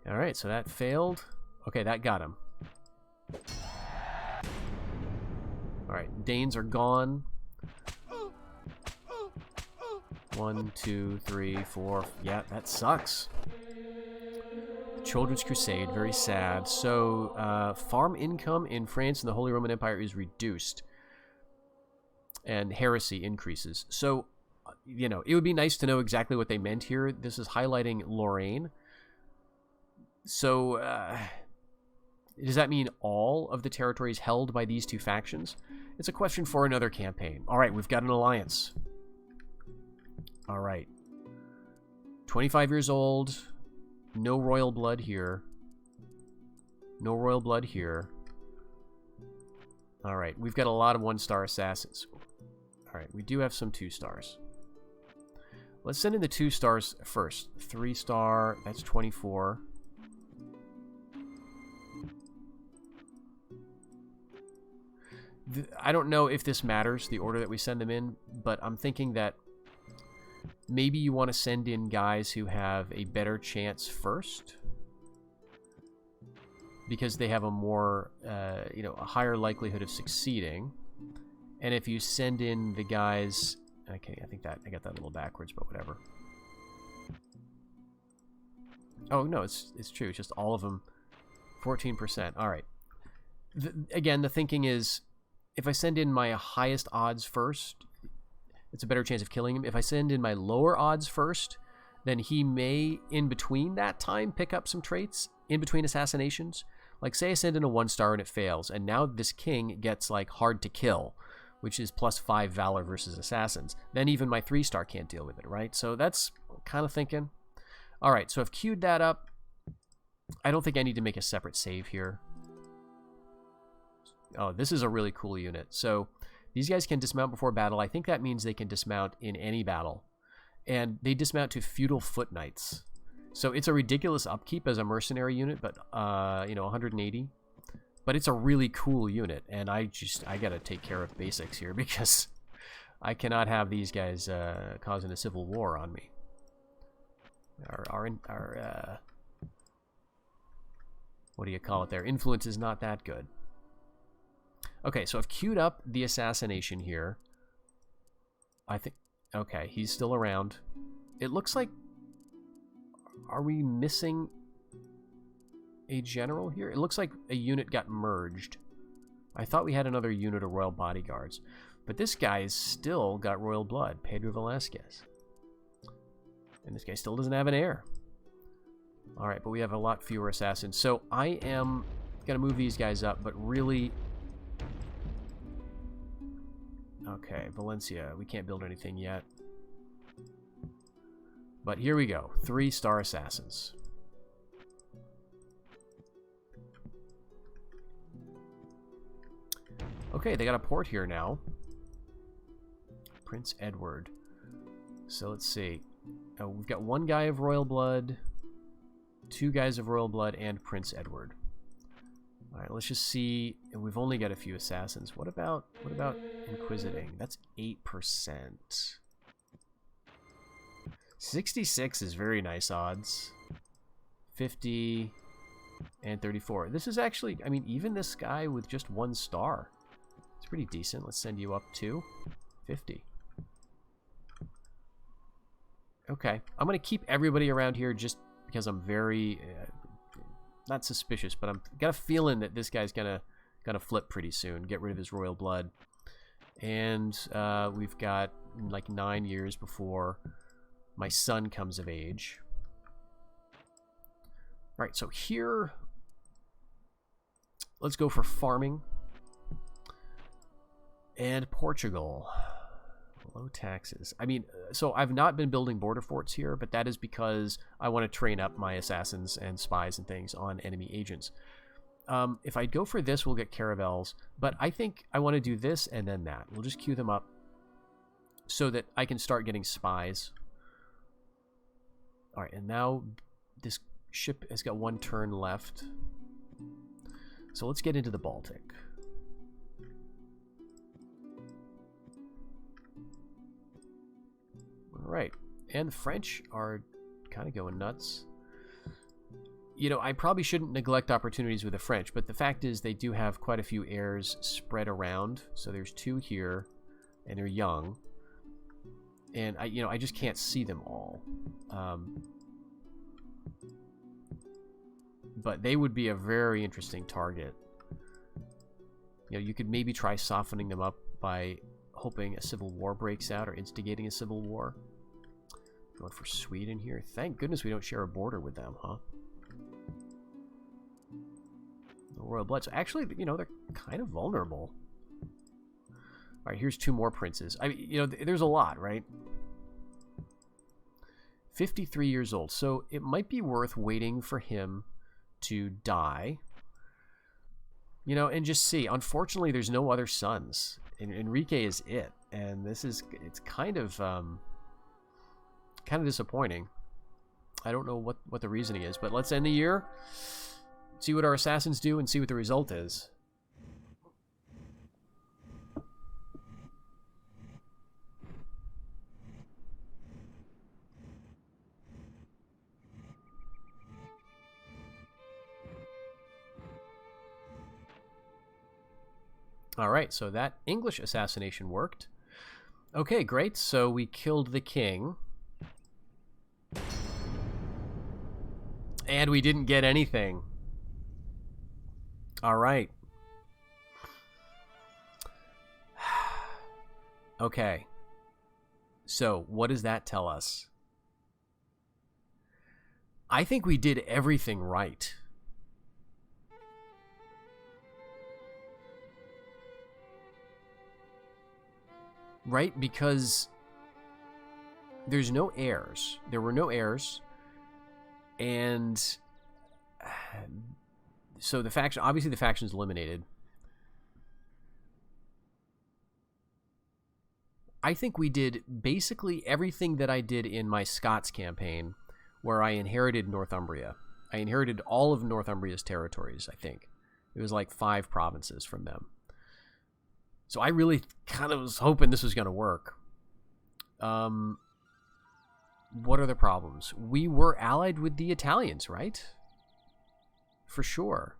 All right, so that failed. Okay, that got him. All right, Danes are gone. 1, 2, 3, 4. Yeah, that sucks. Children's Crusade, very sad. So, farm income in France and the Holy Roman Empire is reduced. And heresy increases. So, it would be nice to know exactly what they meant here. This is highlighting Lorraine. So, does that mean all of the territories held by these two factions? It's a question for another campaign. All right, we've got an alliance. All right. 25 years old. No royal blood here. No royal blood here. All right, we've got a lot of 1-star assassins. All right, we do have some 2-stars. Let's send in the 2 stars first. 3-star, that's 24. I don't know if this matters, the order that we send them in, but I'm thinking that maybe you want to send in guys who have a better chance first, because they have a more, a higher likelihood of succeeding. And if you send in the guys, okay, I got that a little backwards, but whatever. Oh no, it's true. It's just all of them, 14%. All right. Again, the thinking is, if I send in my highest odds first, it's a better chance of killing him. If I send in my lower odds first, then he may, in between that time, pick up some traits in between assassinations. Like, say I send in a 1-star and it fails, and now this king gets, like, hard to kill, which is +5 valor versus assassins. Then even my 3-star can't deal with it, right? So that's kind of thinking. All right, so I've queued that up. I don't think I need to make a separate save here. Oh, this is a really cool unit. So these guys can dismount before battle. I think that means they can dismount in any battle. And they dismount to feudal foot knights. So it's a ridiculous upkeep as a mercenary unit, but 180. But it's a really cool unit, and I gotta take care of basics here because I cannot have these guys causing a civil war on me. Our what do you call it there? Influence is not that good. Okay, so I've queued up the assassination here. I think... Okay, he's still around. It looks like... Are we missing a general here? It looks like a unit got merged. I thought we had another unit of royal bodyguards. But this guy's still got royal blood. Pedro Velasquez. And this guy still doesn't have an heir. Alright, but we have a lot fewer assassins. So I am going to move these guys up, but really... Okay, Valencia. We can't build anything yet. But here we go. 3-star assassins. Okay, they got a port here now. Prince Edward. So let's see. Oh, we've got 1 guy of royal blood, 2 guys of royal blood, and Prince Edward. All right, let's just see. We've only got a few assassins. What about inquisiting? That's 8%. 66 is very nice odds. 50 and 34. This is actually, I mean, even this guy with just 1 star, it's pretty decent. Let's send you up to 50. Okay, I'm going to keep everybody around here just because I'm very, not suspicious, but I'm got a feeling that this guy's gonna flip pretty soon. Get rid of his royal blood. And we've got like 9 years before my son comes of age. All right, so here, let's go for farming. And Portugal. Low taxes. I mean, so I've not been building border forts here, but that is because I want to train up my assassins and spies and things on enemy agents. If I go for this, we'll get caravels, but I think I want to do this and then that. We'll just queue them up so that I can start getting spies. All right, and now this ship has got 1 turn left. So let's get into the Baltic. All right, and the French are kind of going nuts. You know, I probably shouldn't neglect opportunities with the French, but the fact is they do have quite a few heirs spread around. So there's 2 here, and they're young. And I just can't see them all. But they would be a very interesting target. You know, you could maybe try softening them up by hoping a civil war breaks out or instigating a civil war. Going for Sweden here. Thank goodness we don't share a border with them, huh? The royal blood. So actually, you know, they're kind of vulnerable. All right, here's 2 more princes. I mean, you know, there's a lot, right? 53 years old. So it might be worth waiting for him to die. You know, and just see. Unfortunately, there's no other sons. Enrique is it. And it's kind of disappointing. I don't know what the reasoning is, but let's end the year, see what our assassins do, and see what the result is. All right, so that English assassination worked. Okay, great. So we killed the king. And we didn't get anything. All right. Okay. So, what does that tell us? I think we did everything right. Right? Because there's no heirs. There were no heirs. And so the faction, obviously the faction's eliminated. I think we did basically everything that I did in my Scots campaign, where I inherited Northumbria. I inherited all of Northumbria's territories, I think. It was like 5 provinces from them. So I really kind of was hoping this was going to work. What are the problems? We were allied with the Italians, right? For sure.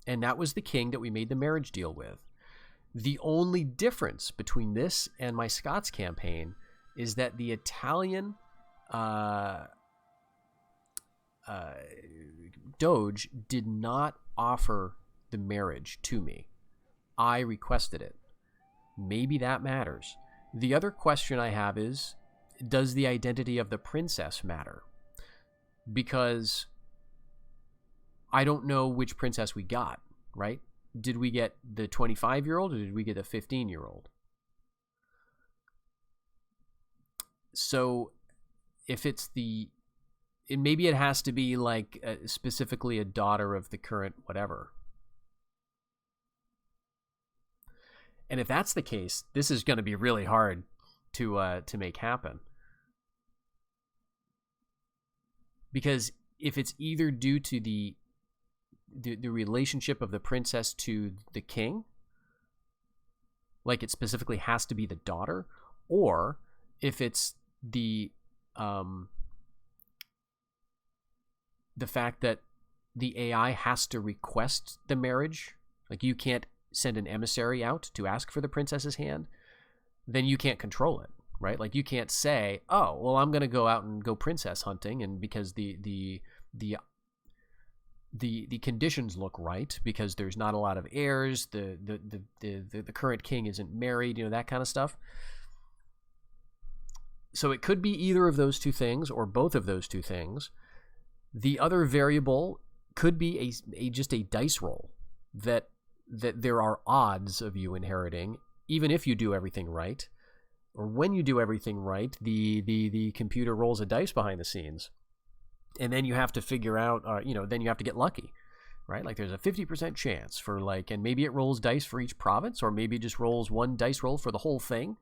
And that was the king that we made the marriage deal with. The only difference between this and my Scots campaign is that the Italian Doge did not offer the marriage to me. I requested it. Maybe that matters. The other question I have is, does the identity of the princess matter? Because I don't know which princess we got, right? Did we get the 25-year-old or did we get the 15-year-old? So if it's maybe it has to be like specifically a daughter of the current whatever. And if that's the case, this is going to be really hard to make happen. Because if it's either due to the relationship of the princess to the king, like it specifically has to be the daughter, or if it's the fact that the AI has to request the marriage, like you can't send an emissary out to ask for the princess's hand, then you can't control it, right? Like you can't say, oh, well, I'm going to go out and go princess hunting, and because the the conditions look right because there's not a lot of heirs. The current king isn't married, you know, that kind of stuff. So it could be either of those two things or both of those two things. The other variable could be just a dice roll that there are odds of you inheriting, even if you do everything right, or when you do everything right, the computer rolls a dice behind the scenes, and then you have to figure out, then you have to get lucky, right? Like there's a 50% chance for and maybe it rolls dice for each province, or maybe it just rolls one dice roll for the whole thing.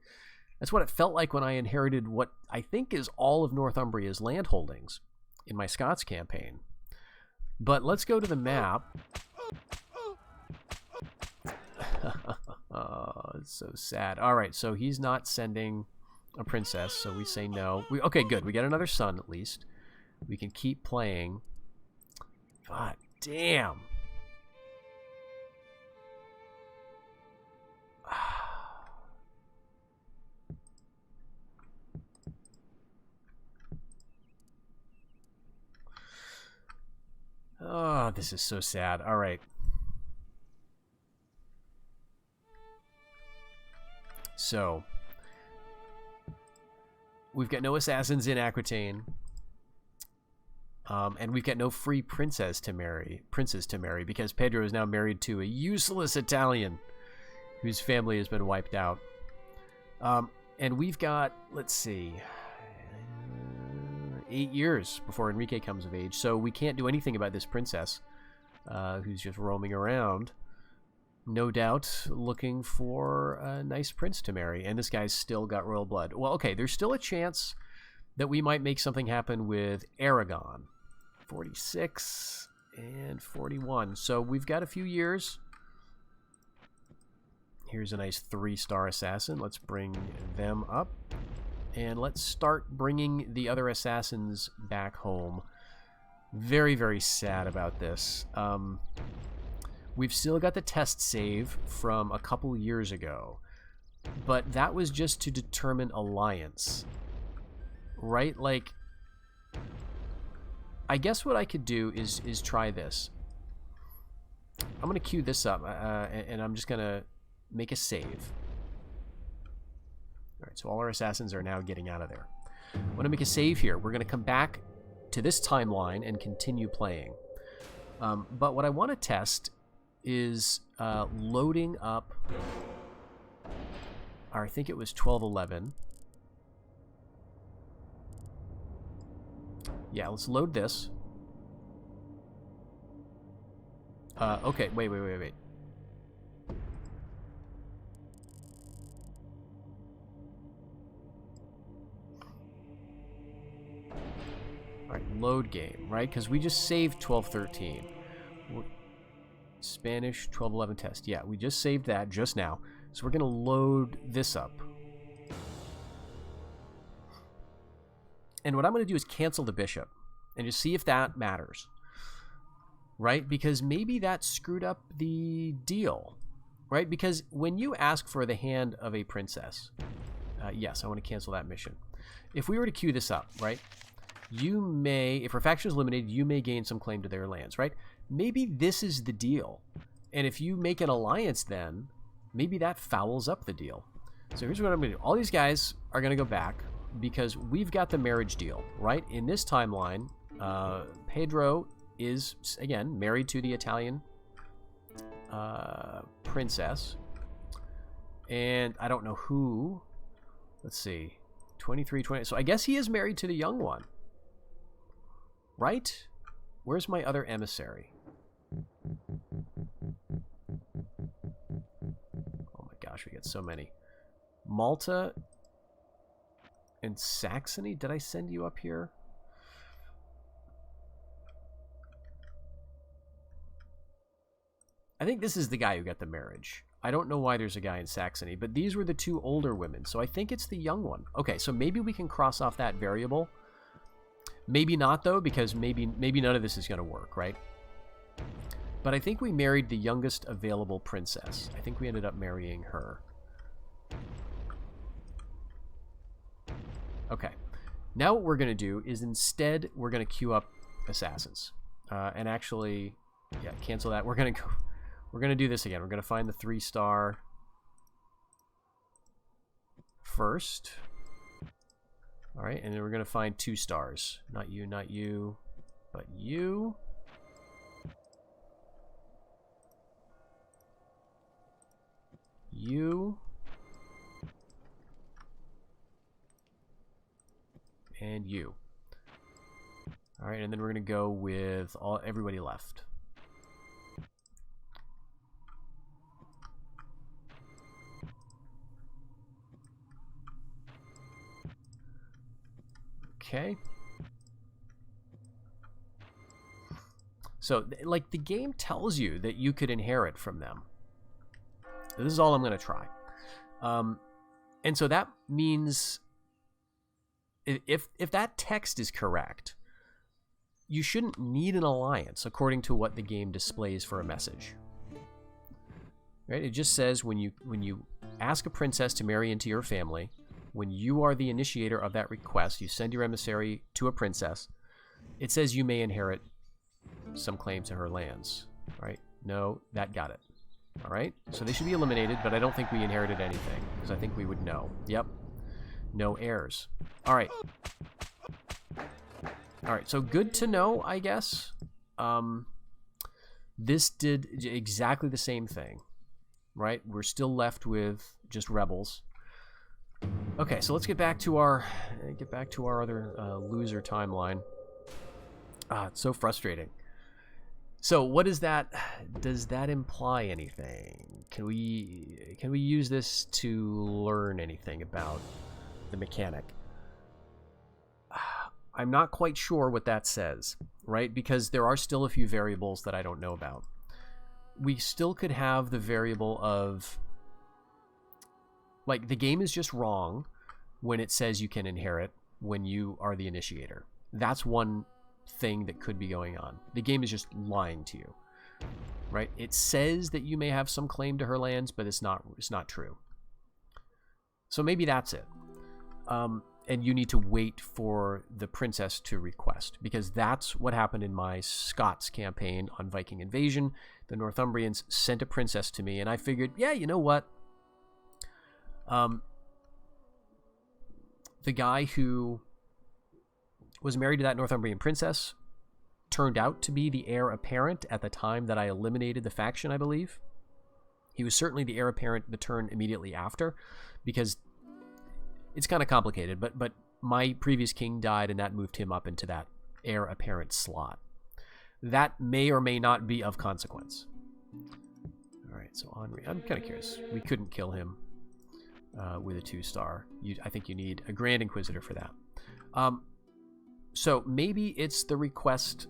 That's what it felt like when I inherited what I think is all of Northumbria's land holdings in my Scots campaign. But let's go to the map. Oh, it's so sad. All right, so he's not sending a princess, so we say no. Okay, good. We get another son at least. We can keep playing. God damn. Oh, this is so sad. All right. So, we've got no assassins in Aquitaine. And we've got no free princes to marry because Pedro is now married to a useless Italian whose family has been wiped out. And we've got, let's see, 8 years before Enrique comes of age, so we can't do anything about this princess who's just roaming around, no doubt looking for a nice prince to marry. And this guy's still got royal blood. Well, okay, there's still a chance that we might make something happen with Aragon. 46 and 41. So we've got a few years. Here's a nice 3-star assassin. Let's bring them up. And let's start bringing the other assassins back home. Very, very sad about this. We've still got the test save from a couple years ago. But that was just to determine alliance. Right? Like, I guess what I could do is try this. I'm going to queue this up, and I'm just going to make a save. All right, so all our assassins are now getting out of there. I'm going to make a save here. We're going to come back to this timeline and continue playing. But what I want to test is loading up, or I think it was 1211. Yeah, let's load this. Okay, wait. Alright, load game, right? Because we just saved 1213. Spanish 1211 test. Yeah, we just saved that just now. So we're going to load this up. And what I'm going to do is cancel the bishop and just see if that matters. Right? Because maybe that screwed up the deal. Right? Because when you ask for the hand of a princess, yes, I want to cancel that mission. If we were to queue this up, right? You may, if our faction is eliminated, you may gain some claim to their lands, right? Maybe this is the deal. And if you make an alliance then, maybe that fouls up the deal. So here's what I'm going to do. All these guys are going to go back because we've got the marriage deal, right? In this timeline, Pedro is, again, married to the Italian princess. And I don't know who. Let's see. 23, 20. So I guess he is married to the young one. Right? Where's my other emissary? Oh my gosh, we get so many. Malta and Saxony? Did I send you up here? I think this is the guy who got the marriage. I don't know why there's a guy in Saxony, but these were the two older women, so I think it's the young one. Okay, so maybe we can cross off that variable. Maybe not, though, because maybe none of this is going to work, right? But I think we married the youngest available princess. I think we ended up marrying her. Okay. Now what we're going to do is instead we're going to queue up assassins. And actually, yeah, cancel that. We're gonna do this again. We're gonna find the 3-star first. All right, and then we're gonna find 2 stars. Not you, but you. You. And you. All right, and then we're gonna go with everybody left. Okay. So, like, the game tells you that you could inherit from them. This is all I'm gonna try. And so that means if that text is correct, you shouldn't need an alliance according to what the game displays for a message. Right? It just says when you ask a princess to marry into your family, when you are the initiator of that request, you send your emissary to a princess, it says you may inherit some claim to her lands. Right? No, that got it. All right? So they should be eliminated, but I don't think we inherited anything because I think we would know. Yep. No heirs. All right. All right, so good to know, I guess. This did exactly the same thing, right? We're still left with just rebels. Okay, so let's get back to our other loser timeline. It's so frustrating. So what is that? Does that imply anything? Can we use this to learn anything about the mechanic? I'm not quite sure what that says, right? Because there are still a few variables that I don't know about. We still could have the variable of, like, the game is just wrong when it says you can inherit when you are the initiator. That's one thing that could be going on. The game is just lying to you, right? It says that you may have some claim to her lands, but it's not true. So maybe that's it. And you need to wait for the princess to request, because that's what happened in my Scots campaign on Viking Invasion. The Northumbrians sent a princess to me, and I figured, yeah, you know what? The guy who was married to that Northumbrian princess turned out to be the heir apparent at the time that I eliminated the faction, I believe. He was certainly the heir apparent the turn immediately after, because it's kind of complicated, but my previous king died, and that moved him up into that heir apparent slot. That may or may not be of consequence. All right, so Henri, I'm kind of curious. We couldn't kill him with a 2-star. I think you need a Grand Inquisitor for that. So maybe it's the request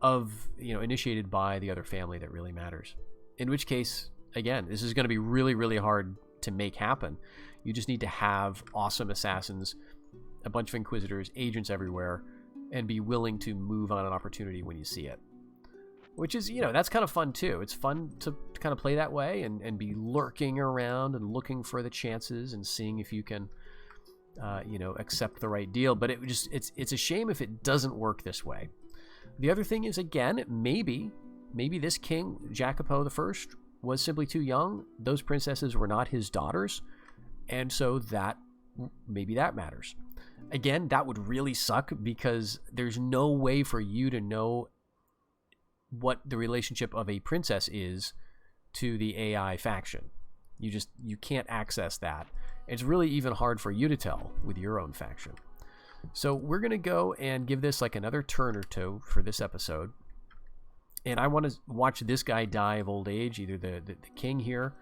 of, initiated by the other family that really matters. In which case, again, this is going to be really, really hard to make happen. You just need to have awesome assassins, a bunch of inquisitors, agents everywhere, and be willing to move on an opportunity when you see it. Which is, that's kind of fun too. It's fun to kind of play that way and be lurking around and looking for the chances and seeing if you can, accept the right deal. But it's a shame if it doesn't work this way. The other thing is, again, maybe this king, Jacopo I, was simply too young. Those princesses were not his daughters. And so maybe that matters. Again, that would really suck, because there's no way for you to know what the relationship of a princess is to the AI faction. You can't access that. It's really even hard for you to tell with your own faction. So we're going to go and give this like another turn or two for this episode. And I want to watch this guy die of old age, either the king here,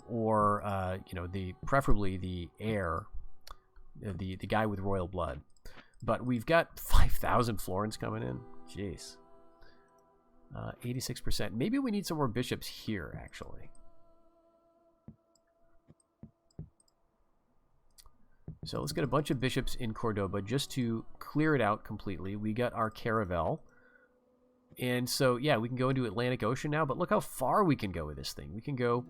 or preferably the heir, the guy with royal blood. But we've got 5,000 florins coming in. Jeez. 86%. Maybe we need some more bishops here, actually. So let's get a bunch of bishops in Cordoba just to clear it out completely. We got our caravel. And so, yeah, we can go into Atlantic Ocean now, but look how far we can go with this thing. We can go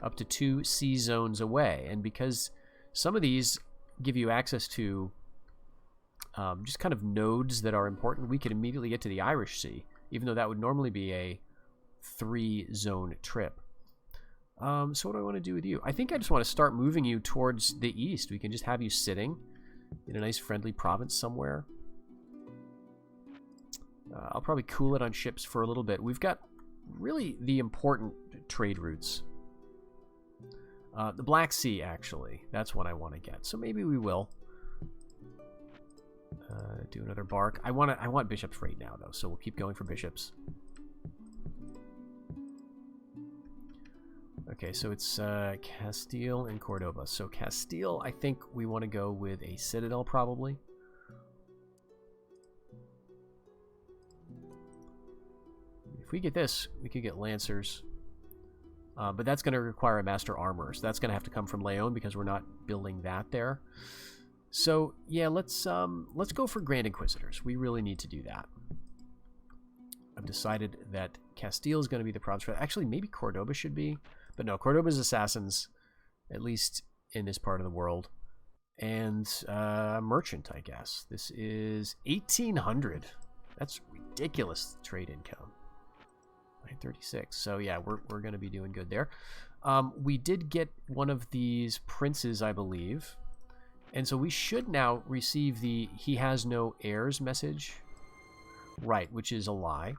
up to 2 sea zones away. And because some of these give you access to just kind of nodes that are important, we could immediately get to the Irish Sea, even though that would normally be a 3-zone trip. So what do I want to do with you? I think I just want to start moving you towards the east. We can just have you sitting in a nice friendly province somewhere. I'll probably cool it on ships for a little bit. We've got really the important trade routes. The Black Sea, actually. That's what I want to get. So maybe we will. Do another bark. I want bishops right now, though, so we'll keep going for bishops. Okay, so it's Castile and Cordoba. So Castile, I think we want to go with a citadel, probably. If we get this, we could get lancers. But that's going to require a master armorer. So that's going to have to come from Leon because we're not building that there. So yeah, let's go for Grand Inquisitors. We really need to do that. I've decided that Castile is going to be the province for that. Actually, maybe Cordoba should be. But no, Cordoba's assassins, at least in this part of the world. And merchant, I guess. This is 1,800. That's ridiculous trade income. 936. So yeah, we're going to be doing good there. We did get one of these princes, I believe. And so we should now receive the "he has no heirs" message. Right, which is a lie.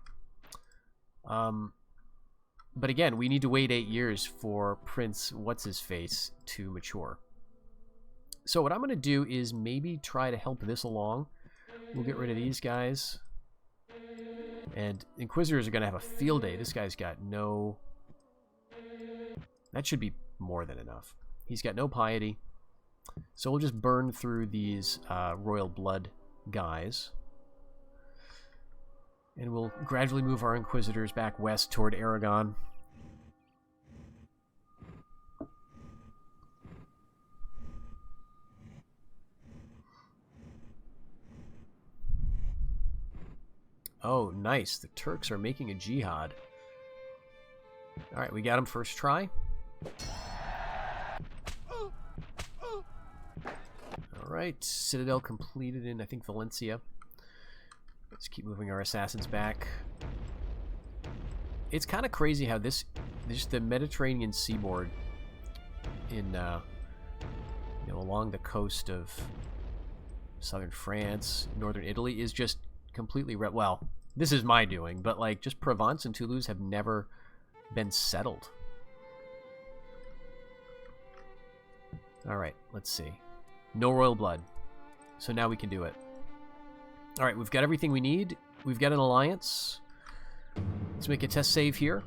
But again, we need to wait 8 years for Prince What's-His-Face to mature. So what I'm going to do is maybe try to help this along. We'll get rid of these guys. And Inquisitors are going to have a field day. This guy's got no... That should be more than enough. He's got no piety. So we'll just burn through these royal blood guys. And we'll gradually move our Inquisitors back west toward Aragon. Oh, nice. The Turks are making a jihad. Alright, we got him first try. Alright, Citadel completed in, I think, Valencia. Let's keep moving our assassins back. It's kind of crazy how this the Mediterranean seaboard in, along the coast of southern France, northern Italy is just completely well, this is my doing, but like just Provence and Toulouse have never been settled. All right, let's see. No royal blood. So now we can do it. All right, we've got everything we need. We've got an alliance. Let's make a test save here.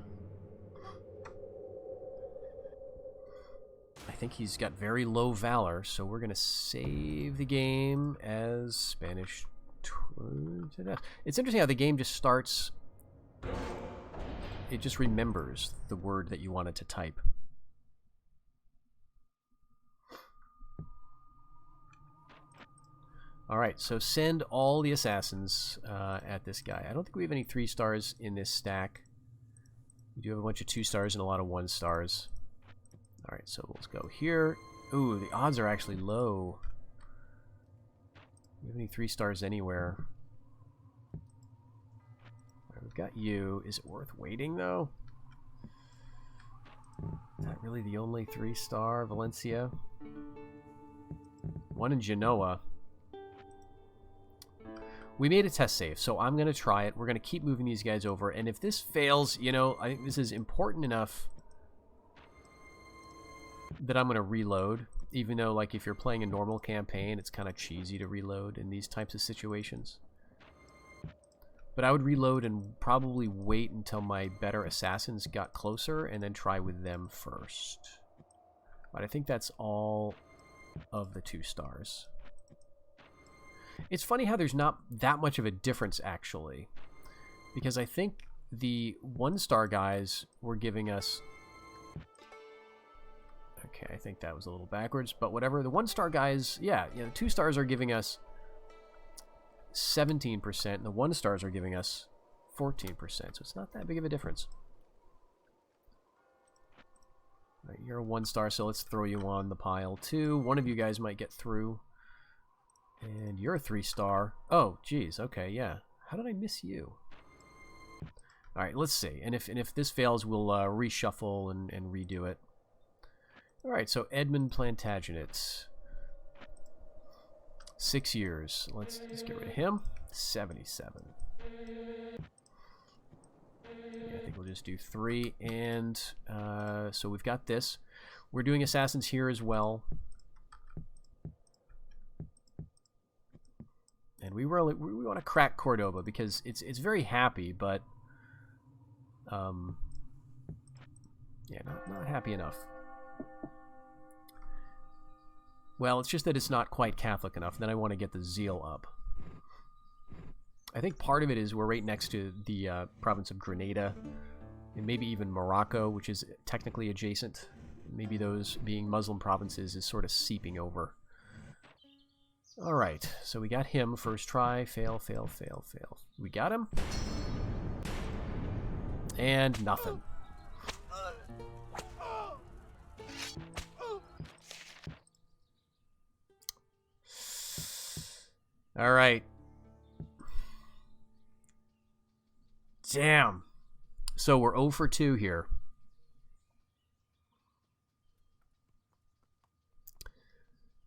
I think he's got very low valor, so we're going to save the game as Spanish. It's interesting how the game just starts. It just remembers the word that you wanted to type. Alright, so send all the assassins at this guy. I don't think we have any 3 stars in this stack. We do have a bunch of 2 stars and a lot of 1 stars. Alright, so let's go here. Ooh, the odds are actually low. Do we have any 3 stars anywhere? Alright, we've got you. Is it worth waiting, though? Not really the only 3-star. Valencia. 1 in Genoa. We made a test save, so I'm going to try it. We're going to keep moving these guys over, and if this fails, I think this is important enough that I'm going to reload, even though, like, if you're playing a normal campaign, it's kind of cheesy to reload in these types of situations. But I would reload and probably wait until my better assassins got closer, and then try with them first. But I think that's all of the 2 stars. It's funny how there's not that much of a difference, actually. Because I think the 1-star guys were giving us... Okay, I think that was a little backwards, but whatever. The 1-star guys, yeah, the 2 stars are giving us 17%, and the 1 stars are giving us 14%, so it's not that big of a difference. All right, you're a 1-star, so let's throw you on the pile, too. One of you guys might get through. And you're a 3-star. Oh, geez. Okay, yeah. How did I miss you? All right, let's see. And if this fails, we'll reshuffle and redo it. All right, so Edmund Plantagenet. 6 years. Let's get rid of him. 77. Yeah, I think we'll just do 3. And so we've got this. We're doing assassins here as well. And we want to crack Cordoba because it's very happy, but yeah, not happy enough. Well, it's just that it's not quite Catholic enough. Then I want to get the zeal up. I think part of it is we're right next to the province of Grenada, and maybe even Morocco, which is technically adjacent. Maybe those being Muslim provinces is sort of seeping over. All right, so we got him first try. Fail, fail, fail, fail. We got him. And nothing. All right. Damn. So we're 0 for 2 here.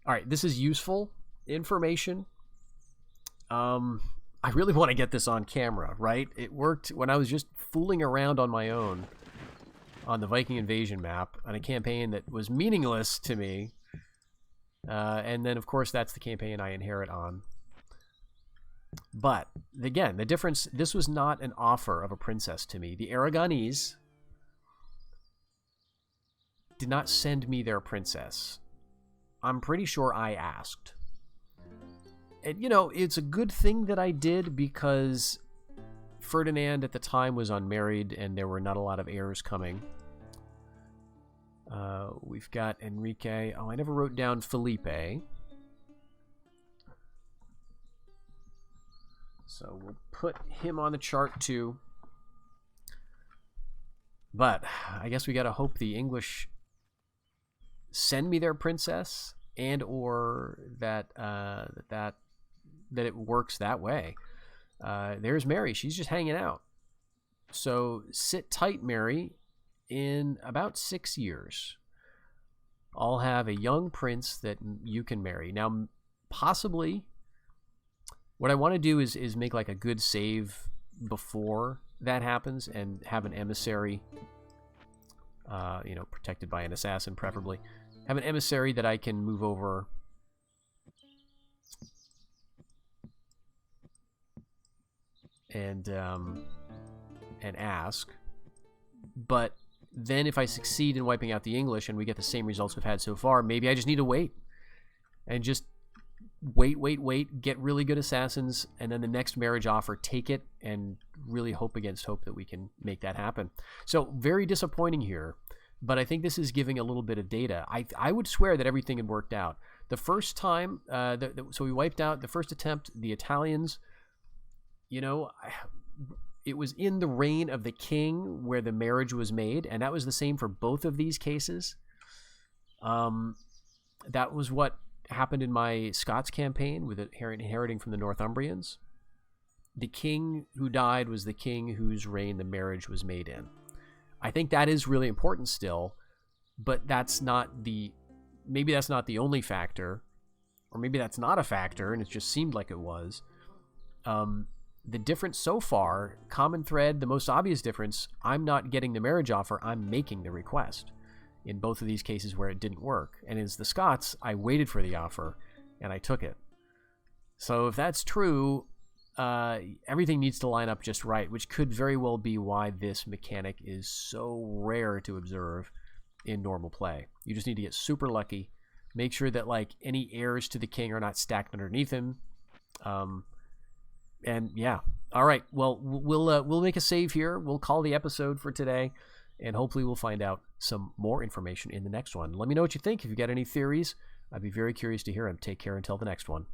All right, this is useful information. I really want to get this on camera, right? It worked when I was just fooling around on my own on the Viking invasion map on a campaign that was meaningless to me. And then, of course, that's the campaign I inherit on. But, again, the difference, this was not an offer of a princess to me. The Aragonese did not send me their princess. I'm pretty sure I asked. And, you know, it's a good thing that I did because Ferdinand at the time was unmarried and there were not a lot of heirs coming. We've got Enrique. Oh, I never wrote down Felipe. So we'll put him on the chart too. But I guess we got to hope the English send me their princess, and or that that it works that way. There's Mary. She's just hanging out. So sit tight, Mary. In about 6 years, I'll have a young prince that you can marry. Now, possibly, what I want to do is make like a good save before that happens and have an emissary, you know, protected by an assassin, preferably. Have an emissary that I can move over and ask. But then if I succeed in wiping out the English and we get the same results we've had so far, maybe I just need to wait. And just wait, get really good assassins, and then the next marriage offer, take it, and really hope against hope that we can make that happen. So, very disappointing here, but I think this is giving a little bit of data. I would swear that everything had worked out. The first time, so we wiped out the first attempt, the Italians, you know, it was in the reign of the king where the marriage was made, and that was the same for both of these cases. That was what happened in my Scots campaign with inheriting from the Northumbrians. The king who died was the king whose reign the marriage was made in. I think that is really important still, but that's not the, maybe that's not the only factor, or maybe that's not a factor and it just seemed like it was. The difference so far, common thread, the most obvious difference, I'm not getting the marriage offer, I'm making the request. In both of these cases where it didn't work. And as the Scots, I waited for the offer and I took it. So if that's true, everything needs to line up just right, which could very well be why this mechanic is so rare to observe in normal play. You just need to get super lucky, make sure that like any heirs to the king are not stacked underneath him. And yeah, all right. Well, we'll make a save here. We'll call the episode for today, and hopefully we'll find out some more information in the next one. Let me know what you think. If you've got any theories, I'd be very curious to hear them. Take care until the next one.